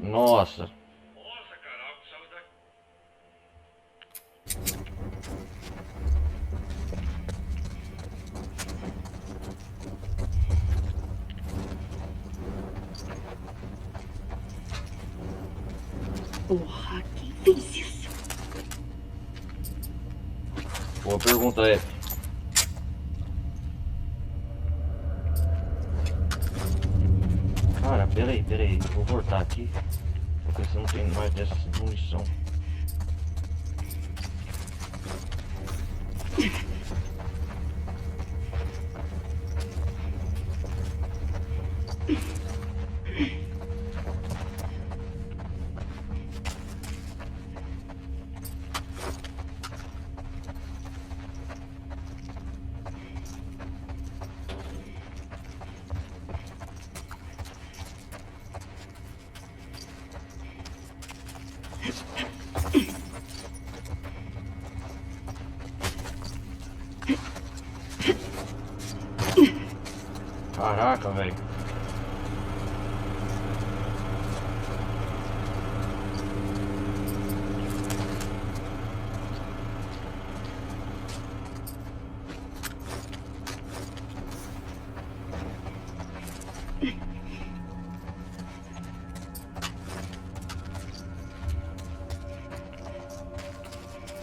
Nossa. Nossa, cara, algo saiu daqui. Porra, quem fez isso? Boa pergunta, é. Cara, peraí. Vou voltar aqui. Porque você não tem mais dessa munição. Caraca, velho.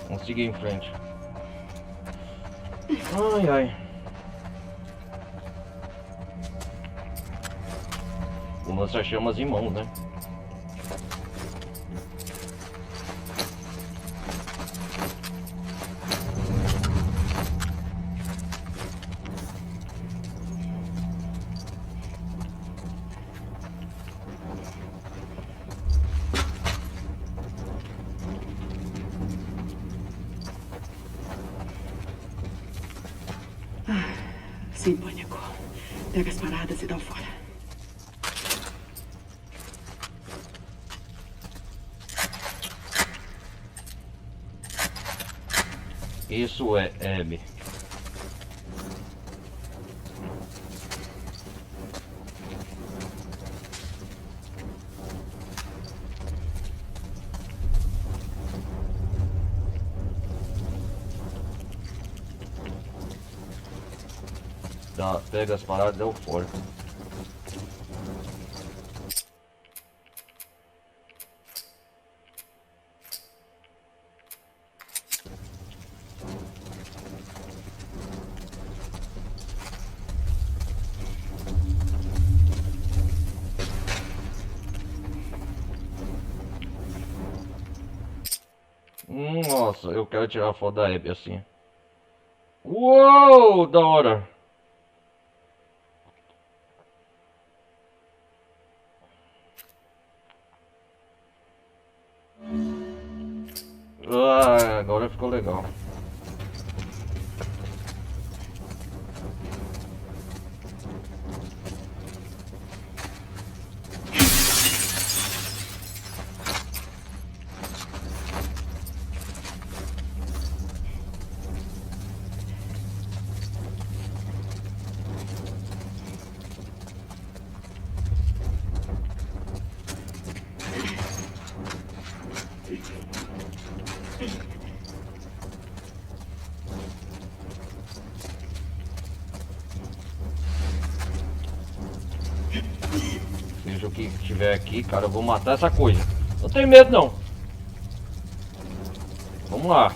Vamos seguir em frente. Ai, ai. O lança-chamas em mãos, né? Sem pânico. Pega as paradas e dá fora. Isso é Abby. Tá, pega as paradas e deu fora. Nossa, eu quero tirar foto da Abby assim. Uou, da hora. Ah, agora ficou legal. Seja o que tiver aqui, cara, eu vou matar essa coisa. Não tenho medo não. Vamos lá.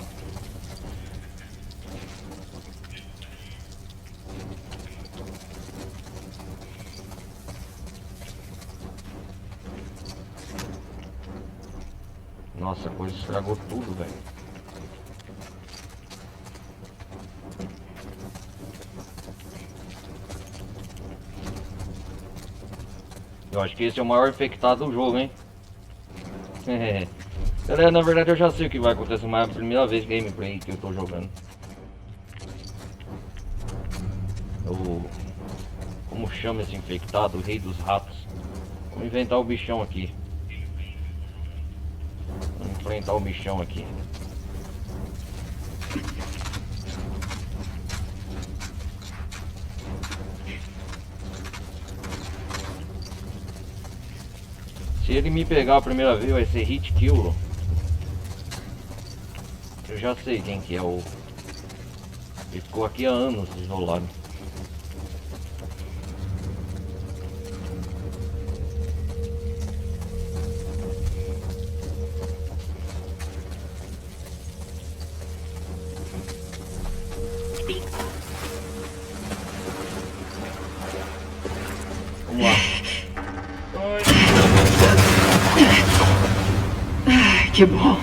Nossa, a coisa estragou tudo, velho. Eu acho que esse é o maior infectado do jogo, hein? Galera, na verdade eu já sei o que vai acontecer, mas é a primeira vez gameplay que eu tô jogando. Como chama esse infectado? O rei dos ratos. Vamos inventar o bichão aqui. Vamos enfrentar o bichão aqui. Se ele me pegar a primeira vez, vai ser hit kill. Eu já sei quem que é o... Ele ficou aqui há anos isolado. Vamos lá. Ai, que bom.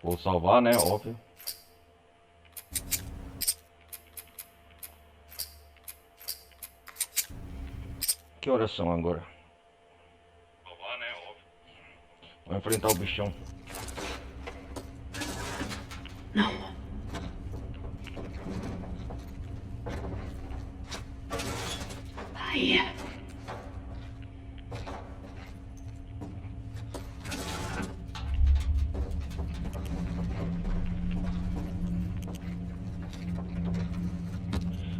Vou salvar, né? Óbvio. Que horas são agora? Salvar, né? Óbvio. Vou enfrentar o bichão. Não. Aí.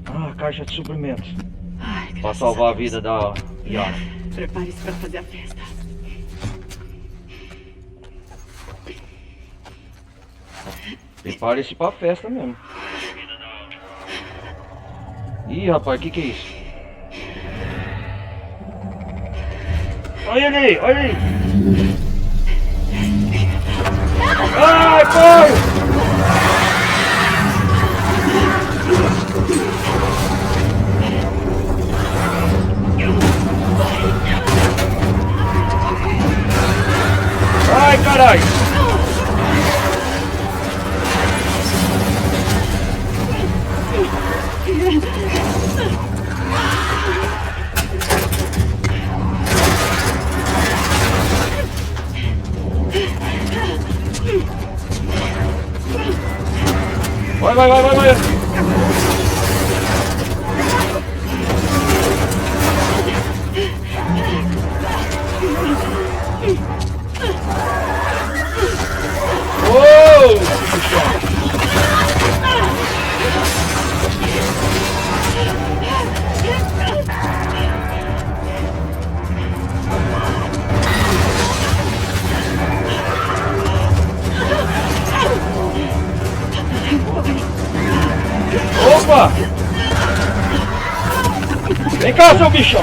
Ah, caixa de suprimentos. Ai, Pra graças salvar a Deus. vida da Yara. Prepare-se para fazer a festa. Prepare-se pra festa mesmo. Ih, rapaz, que é isso? Olha ele aí, olha aí! Ai, corre! Ai, caralho! Vai! Opa! Vem cá, seu bichão!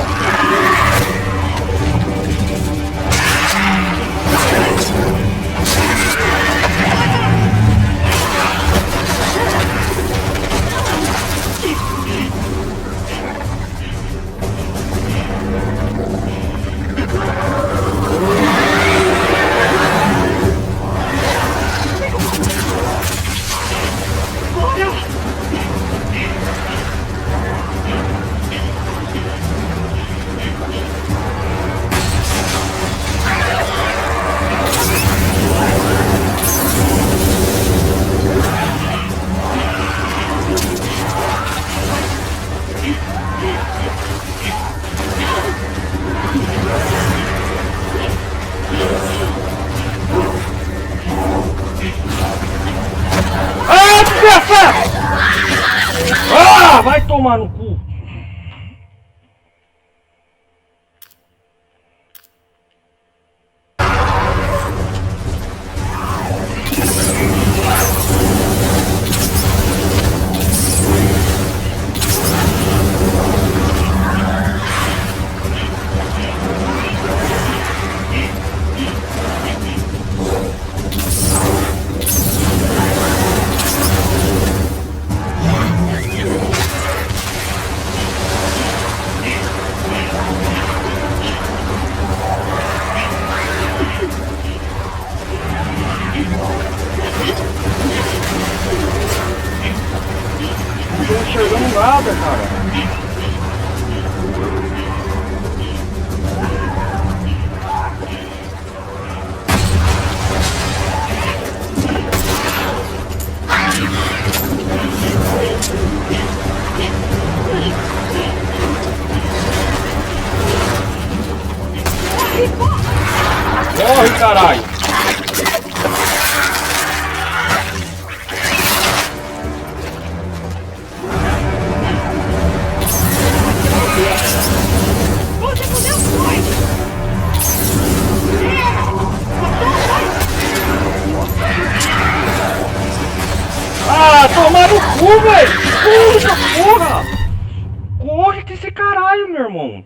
desgraçado! Ah, vai tomar no cu! Não tô enxergando nada, cara. Corre, caralho! Ah, tomar no cu, velho! Puta porra! Corre que esse caralho, meu irmão!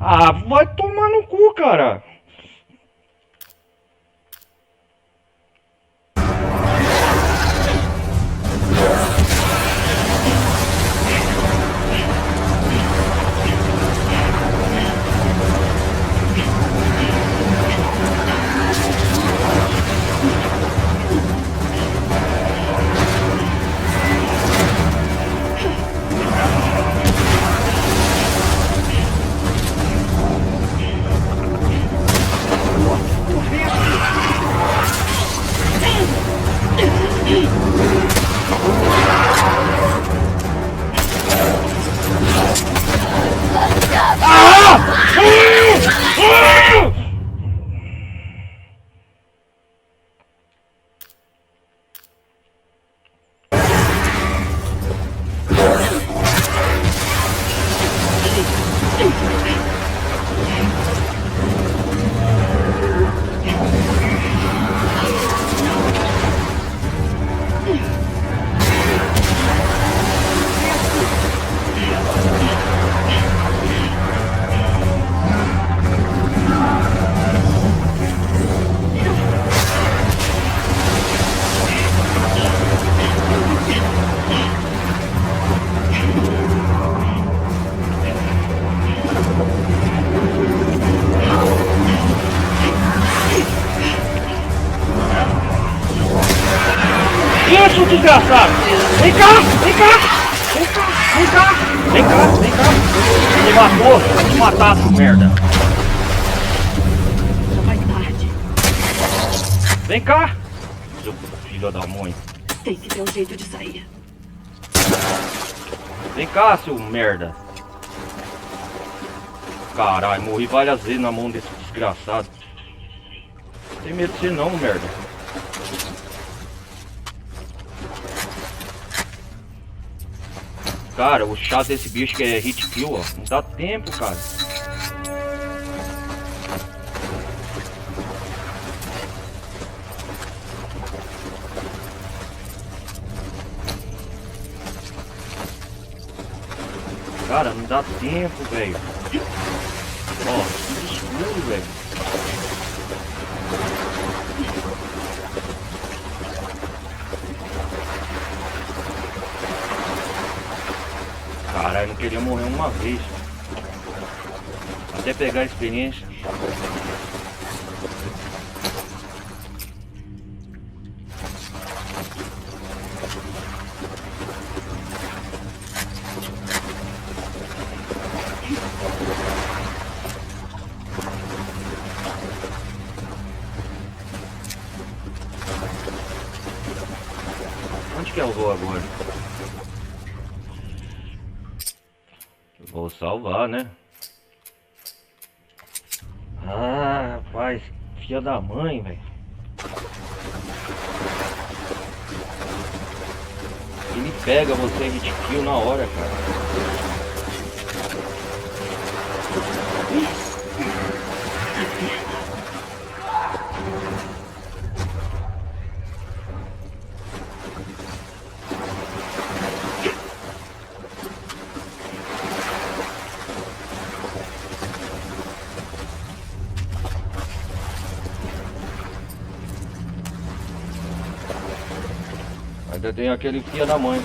Ah, vai tomar no cu, cara. Isso, desgraçado! Vem cá! Vem cá! Vem cá! Vem cá! Vem cá! Vem cá! Ele matou! Vai te matar, seu merda! Já vai tarde. Vem cá! Seu filho da mãe! Tem que ter um jeito de sair. Vem cá, seu merda! Caralho, morri várias vezes na mão desse desgraçado. Não tem medo de você não, merda. Cara, o chato desse bicho que é hit kill, ó. Não dá tempo, cara. Cara, não dá tempo, velho. Ó, tudo escuro, velho. Caralho, não queria morrer uma vez. Até pegar a experiência. salvou agora. Vou salvar, né? Ah, rapaz, filha da mãe, velho. Ele pega você e hit kill na hora, cara. Ainda tem aquele filho da mãe.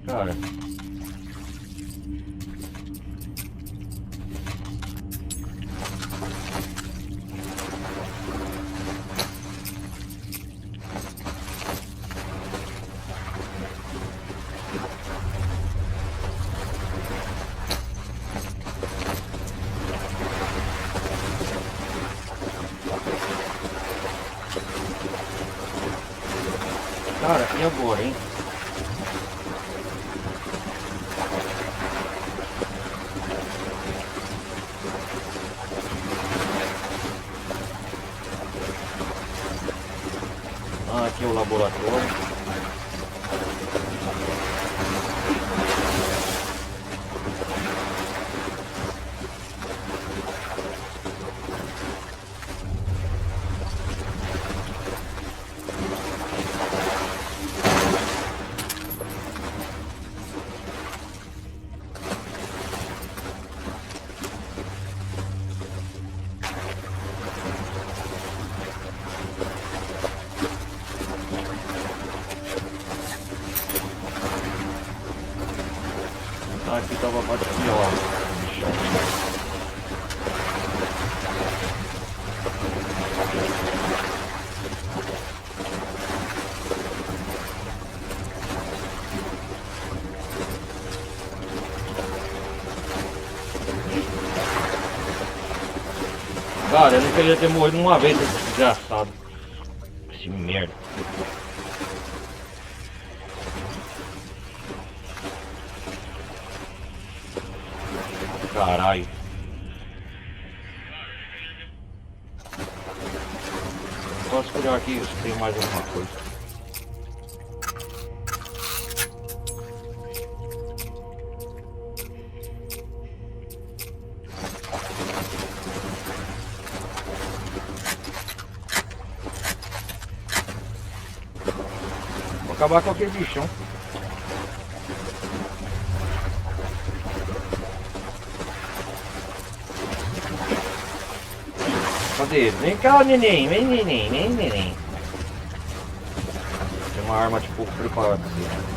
Cara. Cara, e agora, hein? Ah, aqui é o laboratório. Ah, aqui tava a parte pior. Cara, eu não queria ter morrido uma vez, esse desgraçado. Esse merda. Caralho. Posso curar aqui se tem mais alguma coisa. Vou acabar com aquele bichão. Cadê ele? Vem cá, neném, vem neném, vem neném. Tem uma arma tipo preparada assim.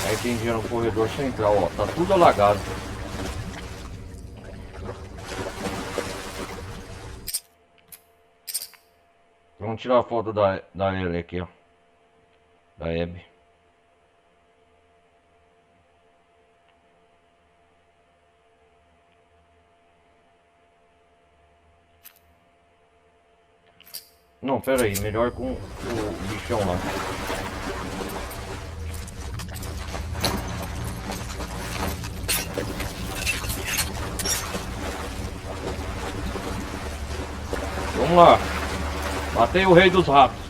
Aí tem dinheiro no corredor central, ó, tá tudo alagado. Vamos tirar a foto da Ellie aqui, ó. Da Abby. Não, pera aí, melhor com o bichão lá. Vamos lá. Matei o rei dos ratos.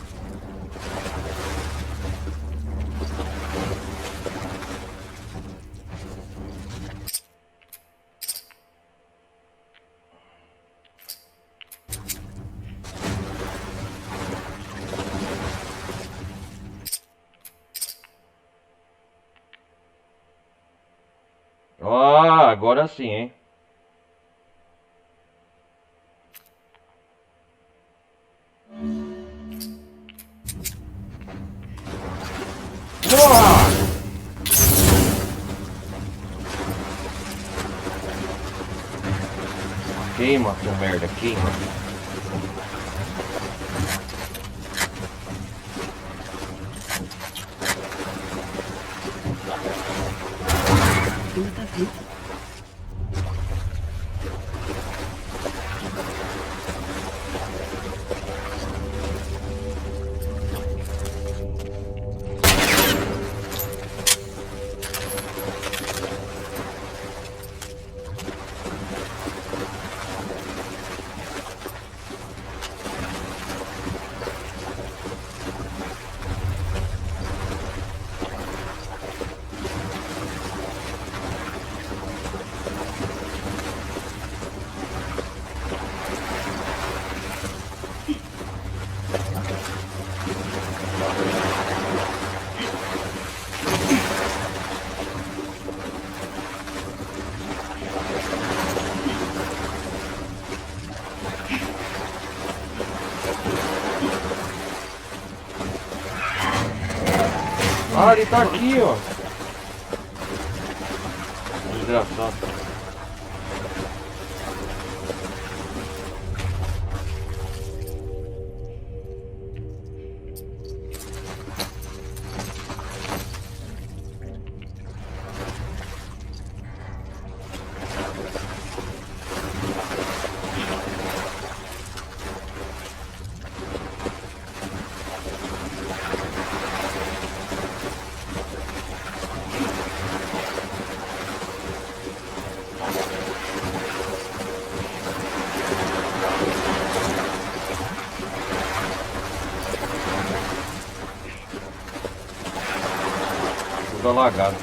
Ah, agora sim, hein? Uau! Queima, seu merda, queima. Ainda tá vivo. Ah, ele tá aqui, ó. Desgraçado. Tudo alagado.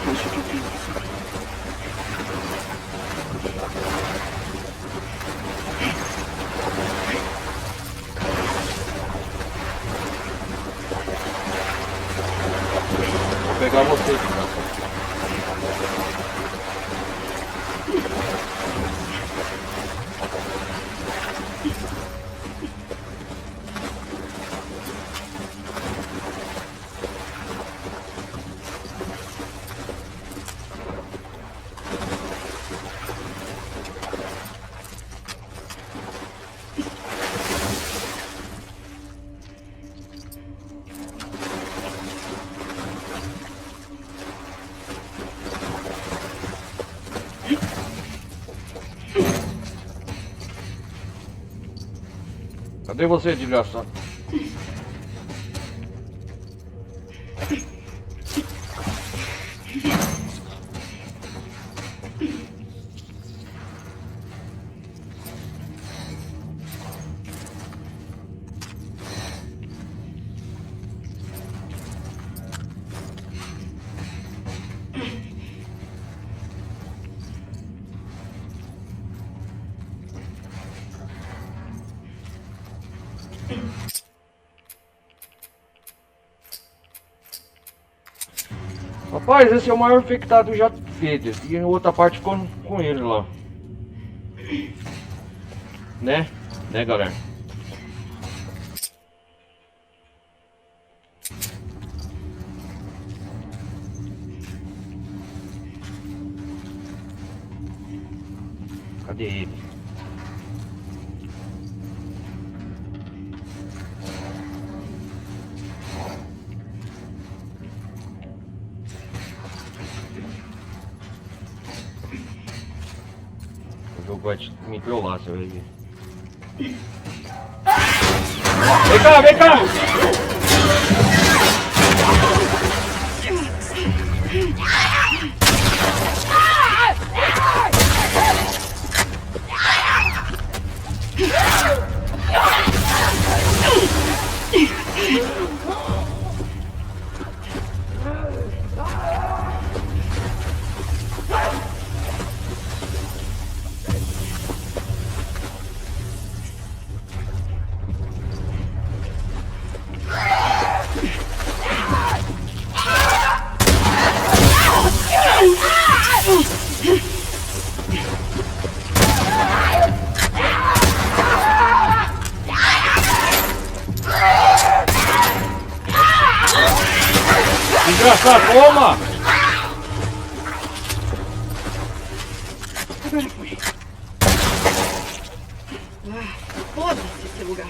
Acho que eu tenho isso. Vou pegar você, desgraçado. Cadê você, desgraçado? Rapaz, esse é o maior infectado já feito. E a outra parte ficou com ele lá. Né? Né, galera? Cadê ele? maluco vai me trollar, você vai ver. Vem cá, vem cá! Desgraçado, toma! Agora foi. Ah, foda-se esse lugar.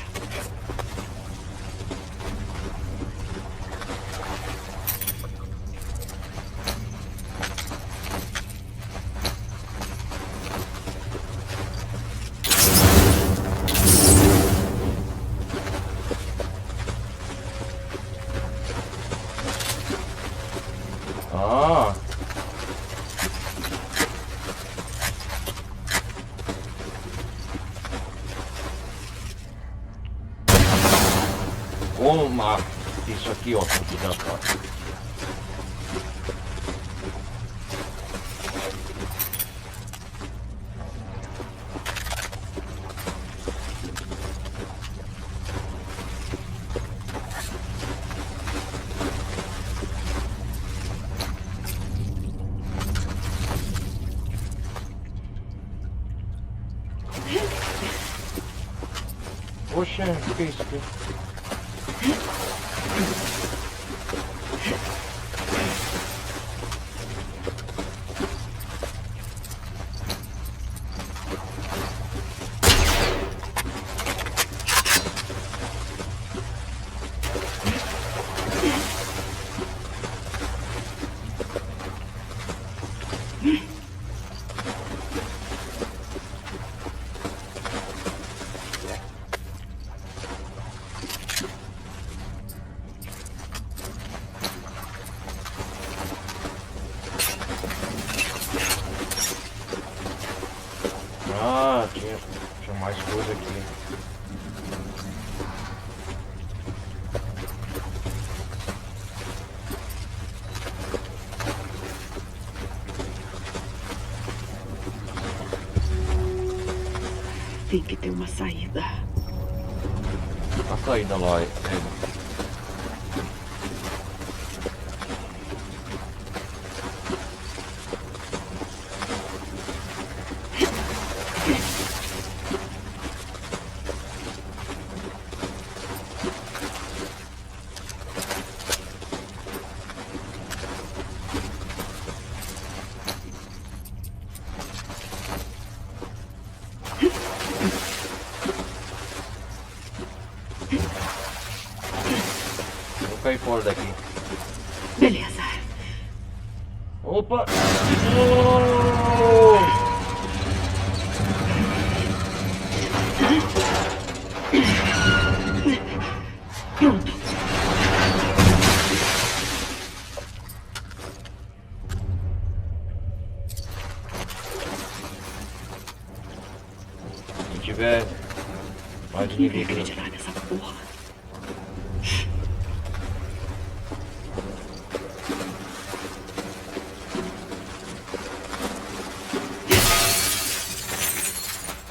Ah! Toma! Isso aqui, ó, aqui da porta. Poxa, o que é isso aqui? Ah, tinha mais coisa aqui. Tem que ter uma saída. A saída lá é. Vou cair fora daqui. Beleza. Opa! Oh! Pronto. Se tiver mais Quem vai inimigo. acreditar nessa porra?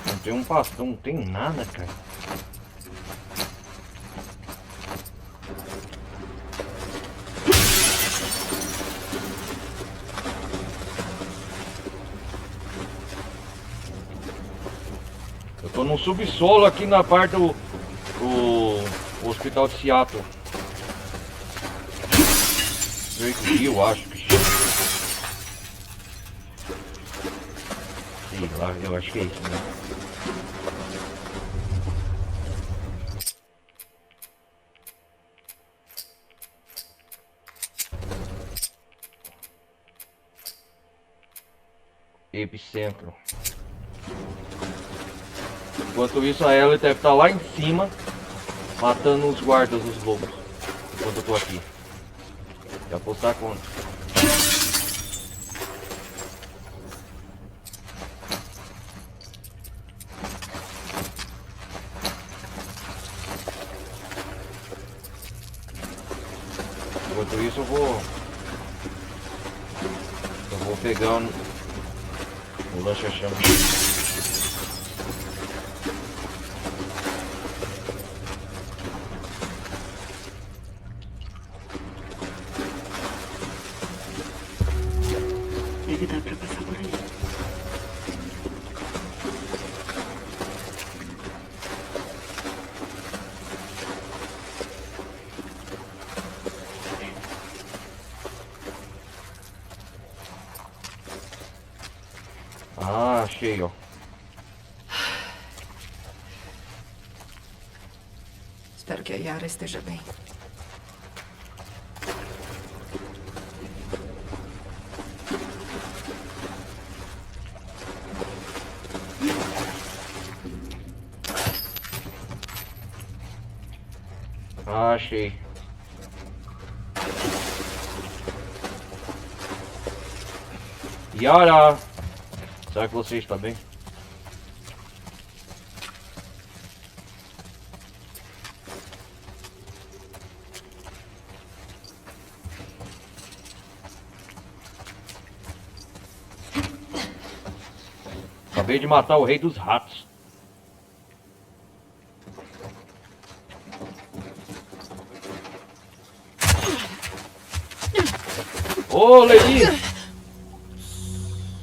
Não tem um bastão, não tem nada, cara. Eu tô num subsolo aqui na parte do hospital de Seattle. Drake Hill, acho que chama. Sei lá, eu acho que é isso, né? Epicentro. Enquanto isso, a Ellie deve estar lá em cima, matando os guardas dos lobos. Enquanto eu tô aqui. Já postar a conta. Enquanto isso, eu vou pegando o lancha-chamas. Deve dar pra passar por aí. Ah, achei, ó. Espero que a Yara esteja bem. Ah, achei. Yara! Será que você está bem? Acabei de matar o rei dos ratos. Ô, Levi!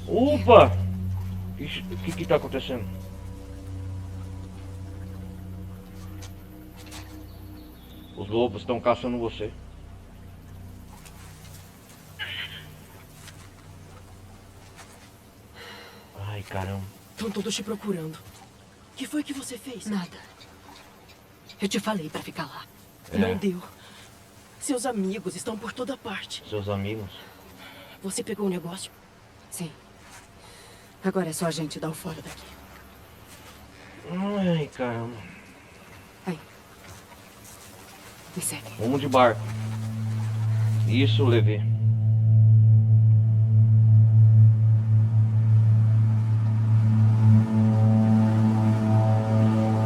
Opa! O que tá acontecendo? Os lobos estão caçando você. Ai, caramba. Estão todos te procurando. O que foi que você fez? Nada. Eu te falei pra ficar lá. Não deu. Seus amigos estão por toda parte. Seus amigos? Você pegou o negócio? Sim. Agora é só a gente dar o fora daqui. Ai, caramba. Aí. Me segue. Vamos de barco. Isso, Levi.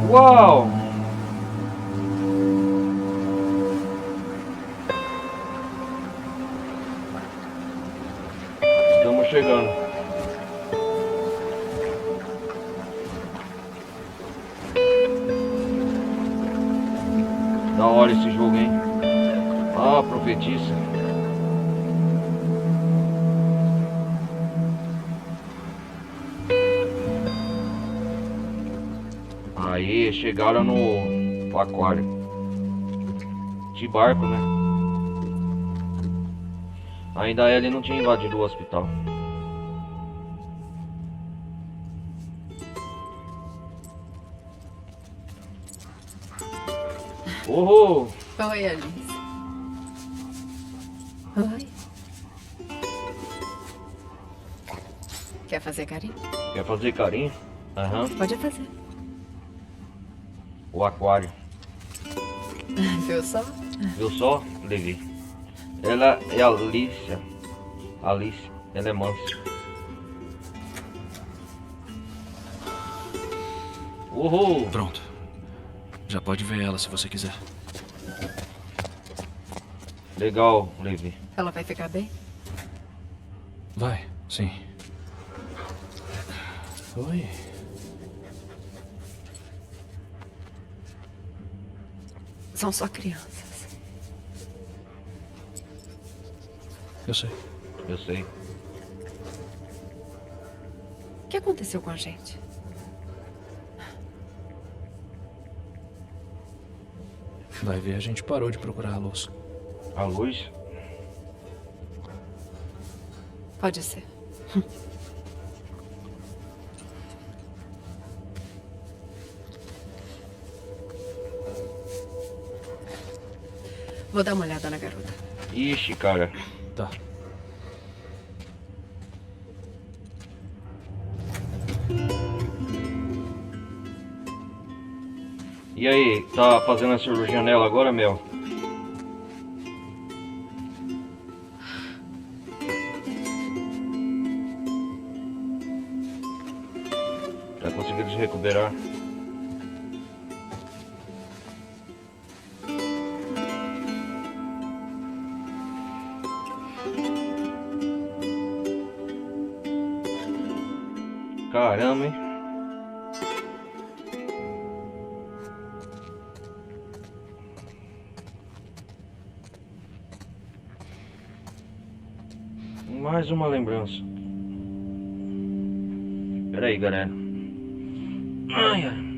Uau! Estamos chegando. Da hora esse jogo, hein? Ah, profetissa. Aí, chegaram no aquário. De barco, né? Ainda ele não tinha invadido o hospital. Oh! Oi, Alice. Oi. Quer fazer carinho? Quer fazer carinho? Aham. Pode fazer. O aquário. Viu só? Viu só, Levi? Ela é Alicia. Alice. Ela é mansa. Uhul! Pronto. Já pode ver ela se você quiser. Legal, Levi. Ela vai ficar bem? Vai, sim. Oi. São só crianças. Eu sei. Eu sei. O que aconteceu com a gente? Vai ver, a gente parou de procurar a luz. A luz? Pode ser. Vou dar uma olhada na garota. Ixi, cara. Tá. E aí, tá fazendo a cirurgia nela agora, Mel? Tá conseguindo se recuperar? Caramba, hein? Mais uma lembrança. Pera aí, galera. Ai, ai.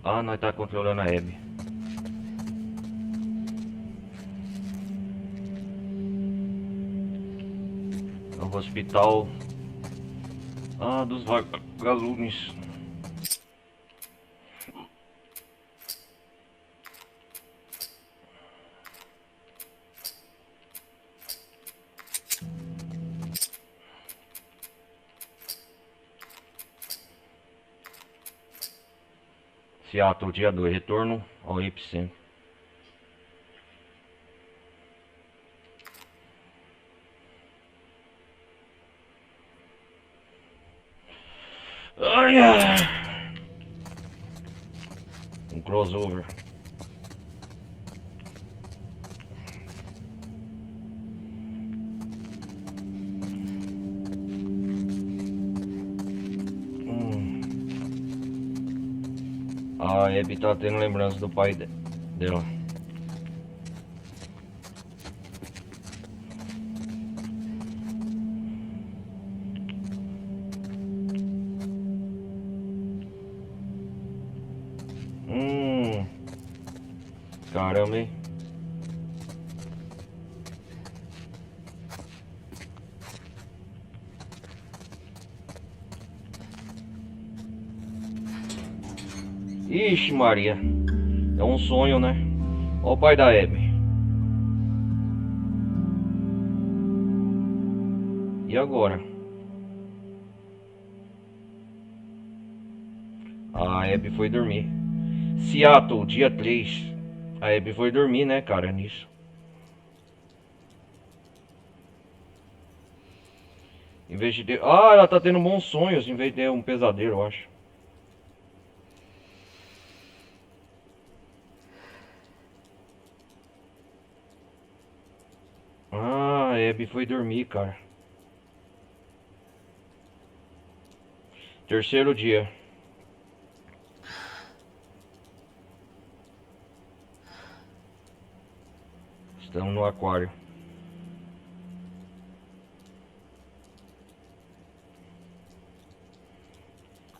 Ah, nós tá controlando a Abby. É o hospital. Ah, dos vagalumes. Seattle, dia 2, retorno ao epicentro. Ai, ai. Um crossover. A Abby tá tendo lembrança do pai dela. Caramba, hein? Ixi, Maria. É um sonho, né? Ó o pai da Abby. E agora? A Abby foi dormir. Seattle, dia 3. A Abby foi dormir, né, cara, nisso. Em vez de ter... Ah, ela tá tendo bons sonhos em vez de ter um pesadelo, eu acho. Ah, a Abby foi dormir, cara. Terceiro dia. Estamos no aquário.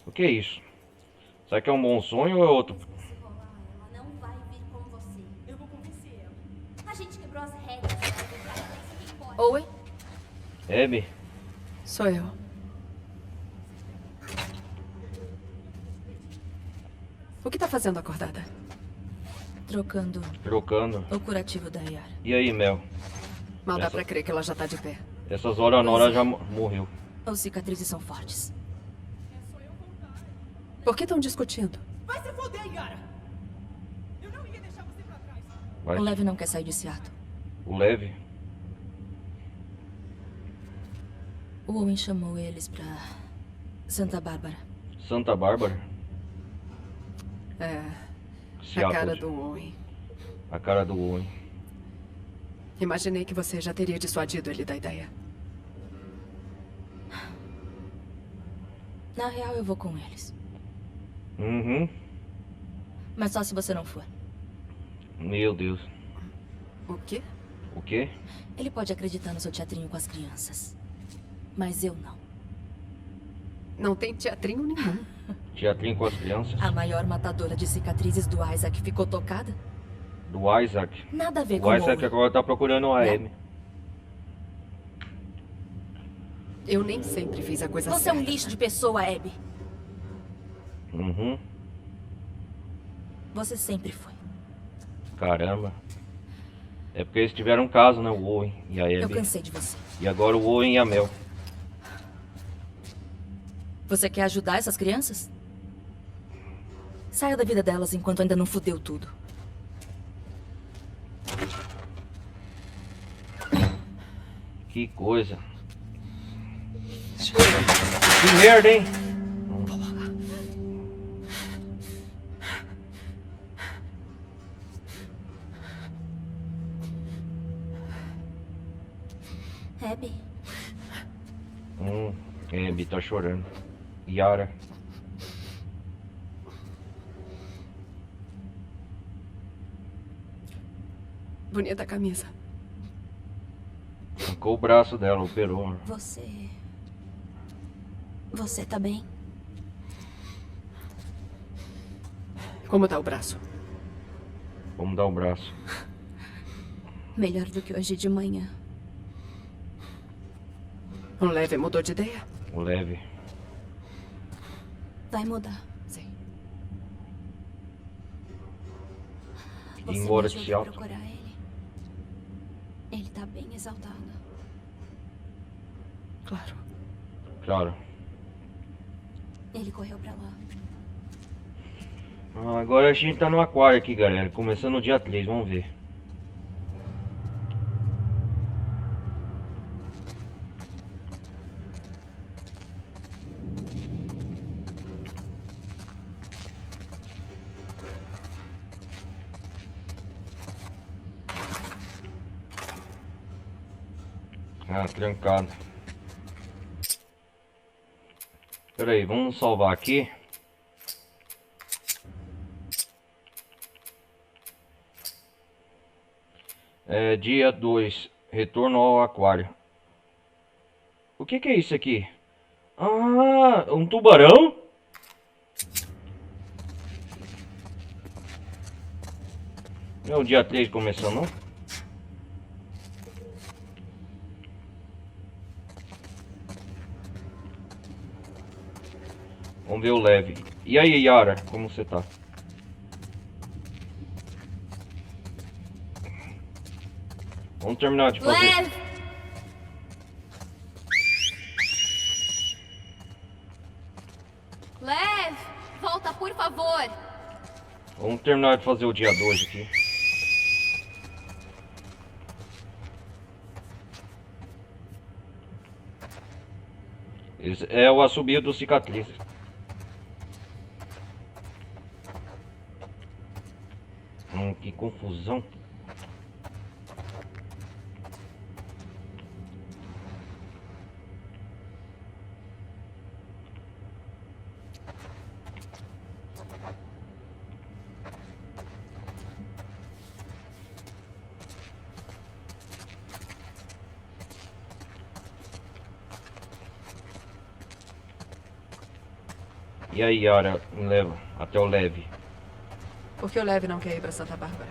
O que é isso? Será que é um bom sonho ou é outro? Ela não vai vir com você. Eu vou convencer ela. A gente quebrou as regras. Quem pode? Owen? Abby? Sou eu. O que tá fazendo acordada? Trocando Trocando. o curativo da Yara. E aí, Mel? Mal dá pra crer que ela já tá de pé. Essas horas a Nora já morreu. As cicatrizes são fortes. Por que estão discutindo? Vai se foder, Yara! Eu não ia deixar você pra trás. Vai. O Lev não quer sair de Seattle. O Lev? O Owen chamou eles pra Santa Bárbara. Santa Bárbara? É. A Seattle. cara do Owen. A cara do Owen. Imaginei que você já teria dissuadido ele da ideia. Na real, eu vou com eles. Uhum. Mas só se você não for. Meu Deus. O quê? O quê? Ele pode acreditar no seu teatrinho com as crianças. Mas eu não. Não tem teatrinho nenhum. Teatrinho com as crianças? A maior matadora de cicatrizes do Isaac ficou tocada? Do Isaac? Nada a ver com O o Isaac Owen. agora tá procurando a Não. Abby. Eu nem sempre fiz a coisa Você é certa. um lixo de pessoa, Abby. Uhum. Você sempre foi. Caramba. É porque eles tiveram um caso, né? O Owen e a Eu Abby. cansei de você. E agora o Owen e a Mel. Você quer ajudar essas crianças? Saia da vida delas enquanto ainda não fudeu tudo. Que coisa. Que merda, hein? Abby, Abby tá chorando. Yara. Bonita camisa. Arrancou o braço dela, operou. você tá bem? Como tá o braço? Vamos dar o braço. Melhor do que hoje de manhã. O Levi mudou de ideia? O Levi. Vai mudar. Sim. Ir embora me de ajuda a Seattle. procurar ele. Ele tá bem exaltado. Claro. Claro. Ele correu pra lá. Agora a gente tá no aquário aqui, galera. Começando o dia 3, vamos ver. Trancado. Pera aí, vamos salvar aqui. Dia 2, retorno ao aquário. O que é isso aqui? Ah, um tubarão? Não é o dia 3 começando, não? Vamos ver o Levi. E aí, Yara, como você tá? Vamos terminar de fazer. Lev! Lev! Volta, por favor! Vamos terminar de fazer o dia 2 aqui. Esse é o assobio do cicatrizes. Que confusão. E aí, Yara, me leva até o Levi. Por que o Levi não quer ir pra Santa Bárbara?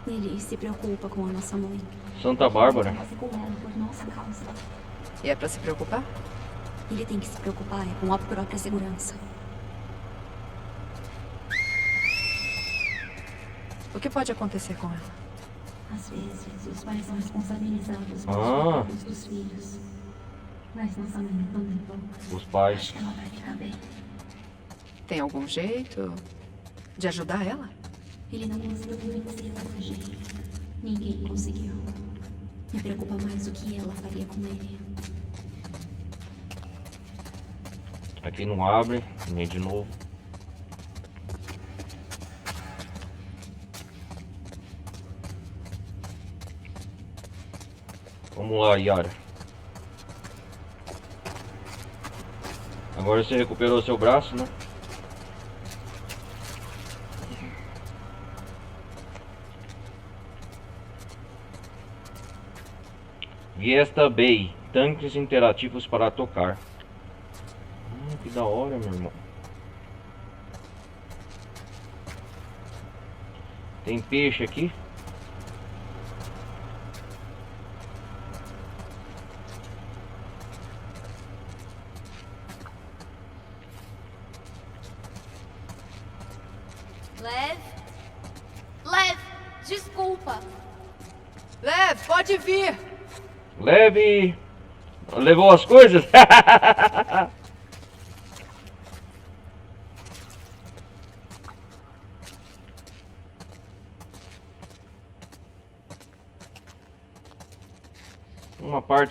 Ele se preocupa com a nossa mãe. Santa Bárbara? Com ela por nossa causa. E é pra se preocupar? Ele tem que se preocupar com a própria segurança. O que pode acontecer com ela? Às vezes, os pais são responsabilizados Ah. pelos dos filhos. Mas nossa mãe é tão boa. Os pais. Ela vai ficar bem. Tem algum jeito de ajudar ela? Ele não conseguiu convencê-la do jeito. Ninguém conseguiu. Me preocupa mais o que ela faria com ele. Aqui não abre, nem de novo. Vamos lá, Yara. Agora você recuperou seu braço, né? Fiesta Bay, tanques interativos para tocar. Que da hora, meu irmão. Tem peixe aqui. Lev, desculpa. Lev, pode vir. Leve. Levou as coisas?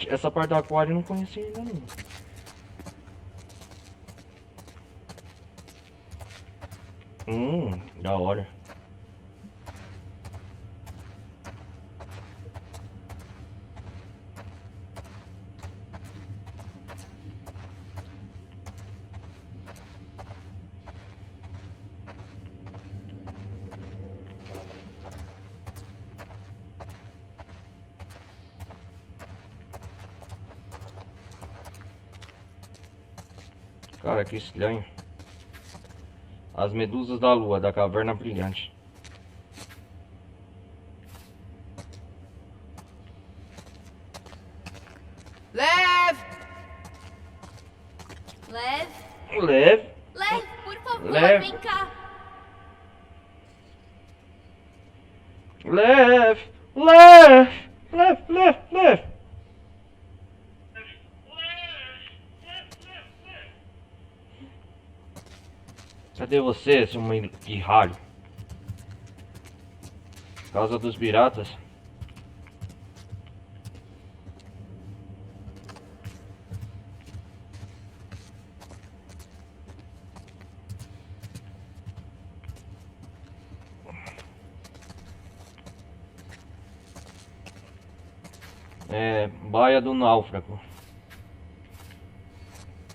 Essa parte do aquário eu não conhecia ainda não. Da hora. Cara, que estranho. As medusas da lua, da caverna brilhante. Lev! Lev? Lev? Lev, por favor, Lev. vem cá. Lev! Lev! Lev! Cadê você, seu pirralho? Casa dos piratas? Baía do Náufrago.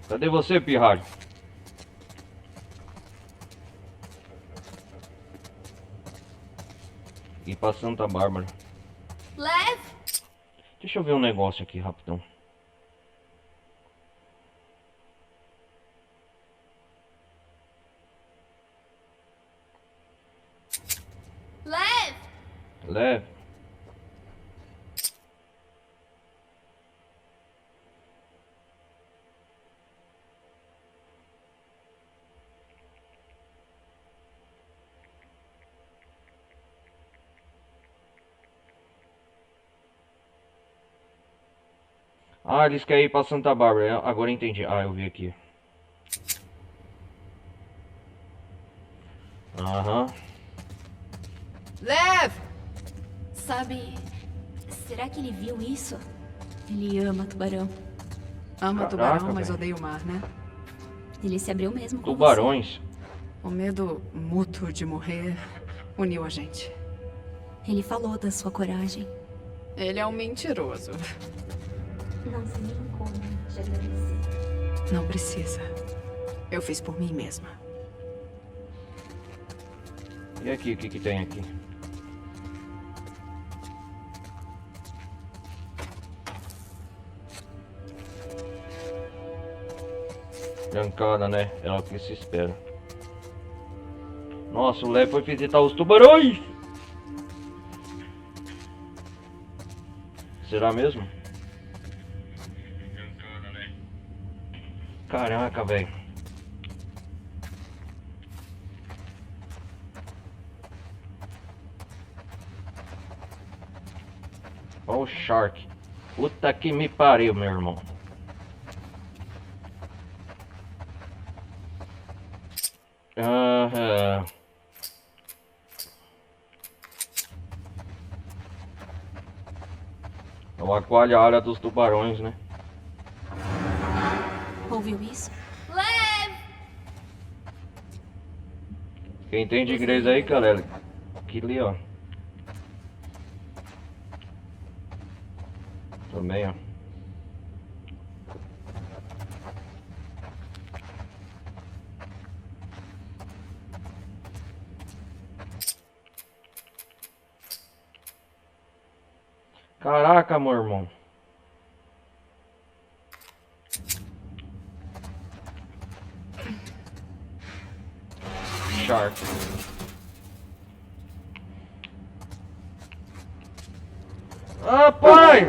Cadê você, pirralho? Ir pra Santa Bárbara. Lev? Deixa eu ver um negócio aqui rapidão. Lev? Lev. Ah, eles querem ir pra Santa Bárbara. Agora entendi. Ah, eu vi aqui. Aham. Lev! Sabe, será que ele viu isso? Ele ama tubarão. Ama Caraca, tubarão, mas velho. odeia o mar, né? Ele se abriu mesmo com Tubarões. O medo mútuo de morrer uniu a gente. você. Ele falou da sua coragem. Ele é um mentiroso. Não sei nem como te agradecer. Não precisa. Eu fiz por mim mesma. E aqui, o que que tem aqui? Trancada, né? É o que se espera. Nossa, o Lev foi visitar os tubarões! Será mesmo? Caraca, velho. Olha o Shark. Puta que me pariu, meu irmão. Aham. É o aquário, a área dos tubarões, né? Ouviu isso? Lev! Quem entende inglês aí, galera? Aqui ali, ó. Também, ó. Caraca, meu irmão. Shark. Ah, pai!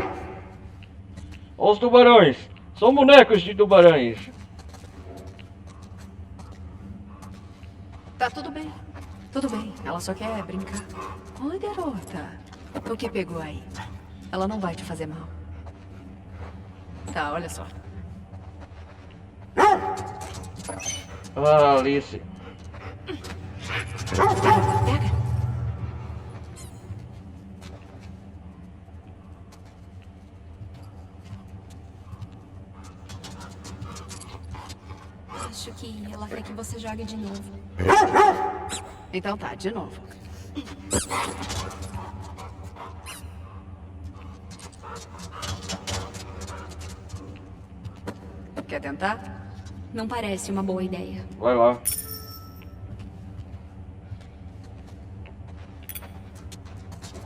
Olha os tubarões. São bonecos de tubarões. Tá tudo bem. Tudo bem. Ela só quer brincar. Oi, garota. O que pegou aí? Ela não vai te fazer mal. Tá, olha só. Ah, Alice. Pega. acho que ela quer que você jogue de novo. Então tá, de novo. Quer tentar? Não parece uma boa ideia. Vai lá.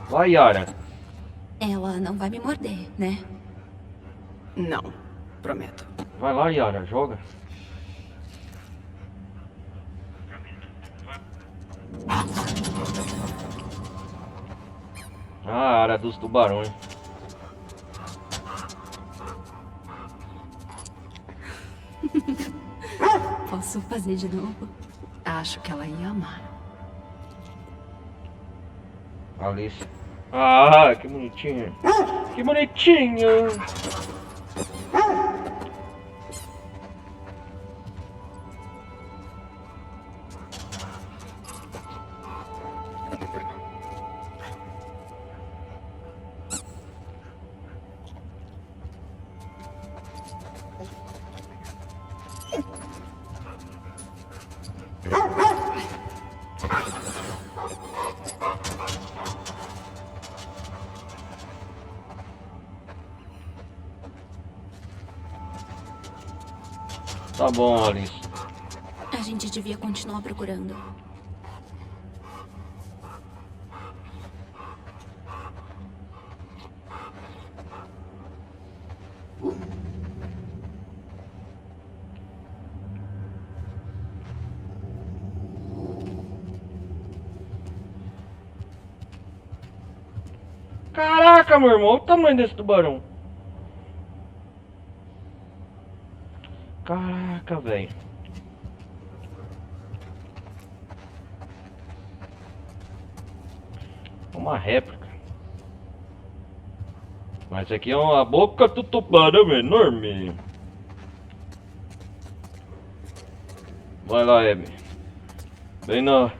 Vai, Yara. Ela não vai me morder, né? Não, prometo. Vai lá, Yara, joga. Ah, área dos tubarões. Posso fazer de novo? Acho que ela ia amar. Alice. Ah, que bonitinha. Que bonitinha. Tá bom, Alice. A gente devia continuar procurando. Caraca, meu irmão, olha o tamanho desse tubarão. Caraca, velho. Uma réplica. Mas aqui é a boca do tubarão enorme. Vai lá, Abby. Bem não.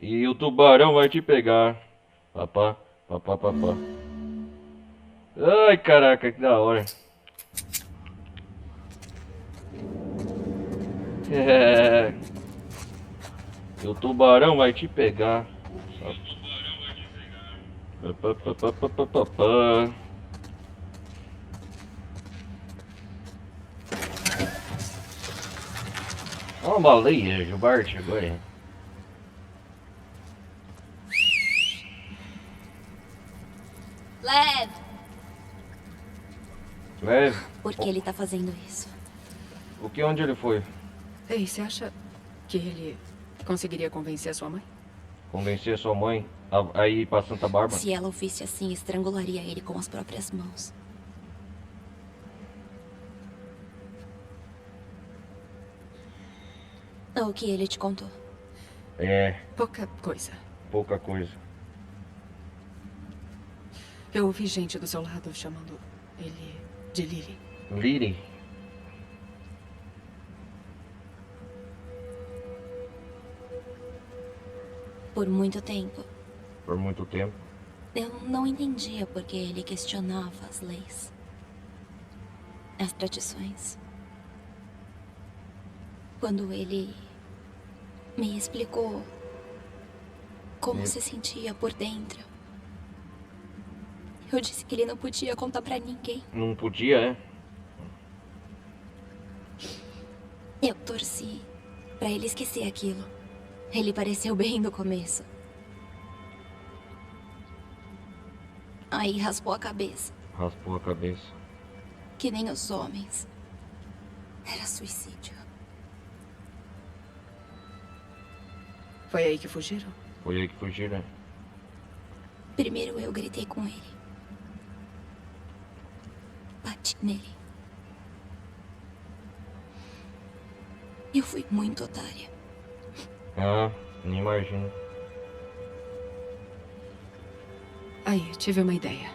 E o tubarão vai te pegar. Papá, papá, papá. Ai, caraca, que da hora. É. E o tubarão vai te pegar. Papá, papá, papá, papá. Olha uma baleia, Gilbert, agora. Lev! Leve. Por que ele tá fazendo isso? O que, onde ele foi? Ei, você acha que ele conseguiria convencer a sua mãe? Convencer sua mãe a ir pra Santa Bárbara? Se ela o visse assim, estrangularia ele com as próprias mãos. O que ele te contou? É, Pouca coisa. pouca coisa. Eu ouvi gente do seu lado chamando ele de Lily. Lily? Por muito tempo, Por muito tempo. eu não entendia por que ele questionava as leis, as tradições. Quando ele me explicou como se sentia por dentro, eu disse que ele não podia contar pra ninguém. Não podia, é? Eu torci pra ele esquecer aquilo. Ele pareceu bem no começo. Aí raspou a cabeça, Raspou a cabeça. que nem os homens. Era suicídio. Foi aí que fugiram? Foi aí que fugiram, né? Primeiro eu gritei com ele. Bati nele. Eu fui muito otária. Ah, nem imagino. Aí, tive uma ideia.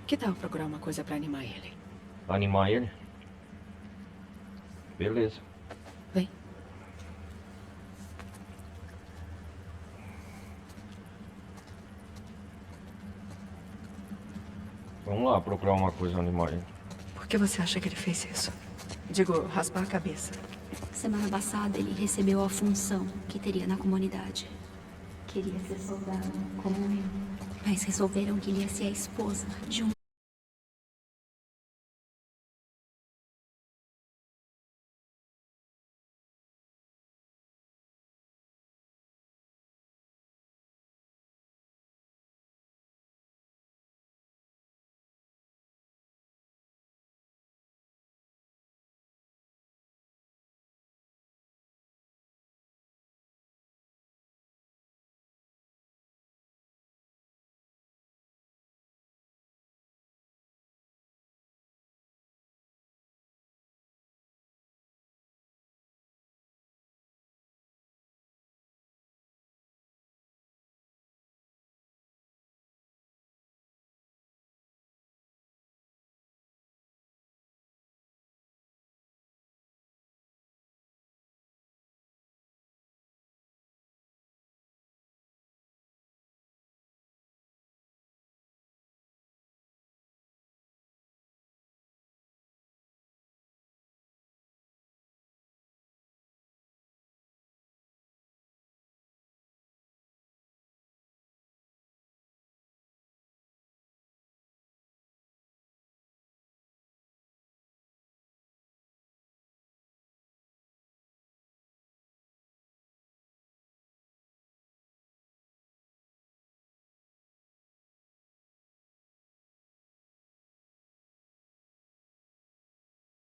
Que tal procurar uma coisa pra animar ele? Animar ele? Beleza. Vamos lá procurar uma coisa no marido. Por que você acha que ele fez isso? Digo, raspar a cabeça. Semana passada ele recebeu a função que teria na comunidade. Queria ser soldado, como eu. Mas resolveram que ele ia ser a esposa de um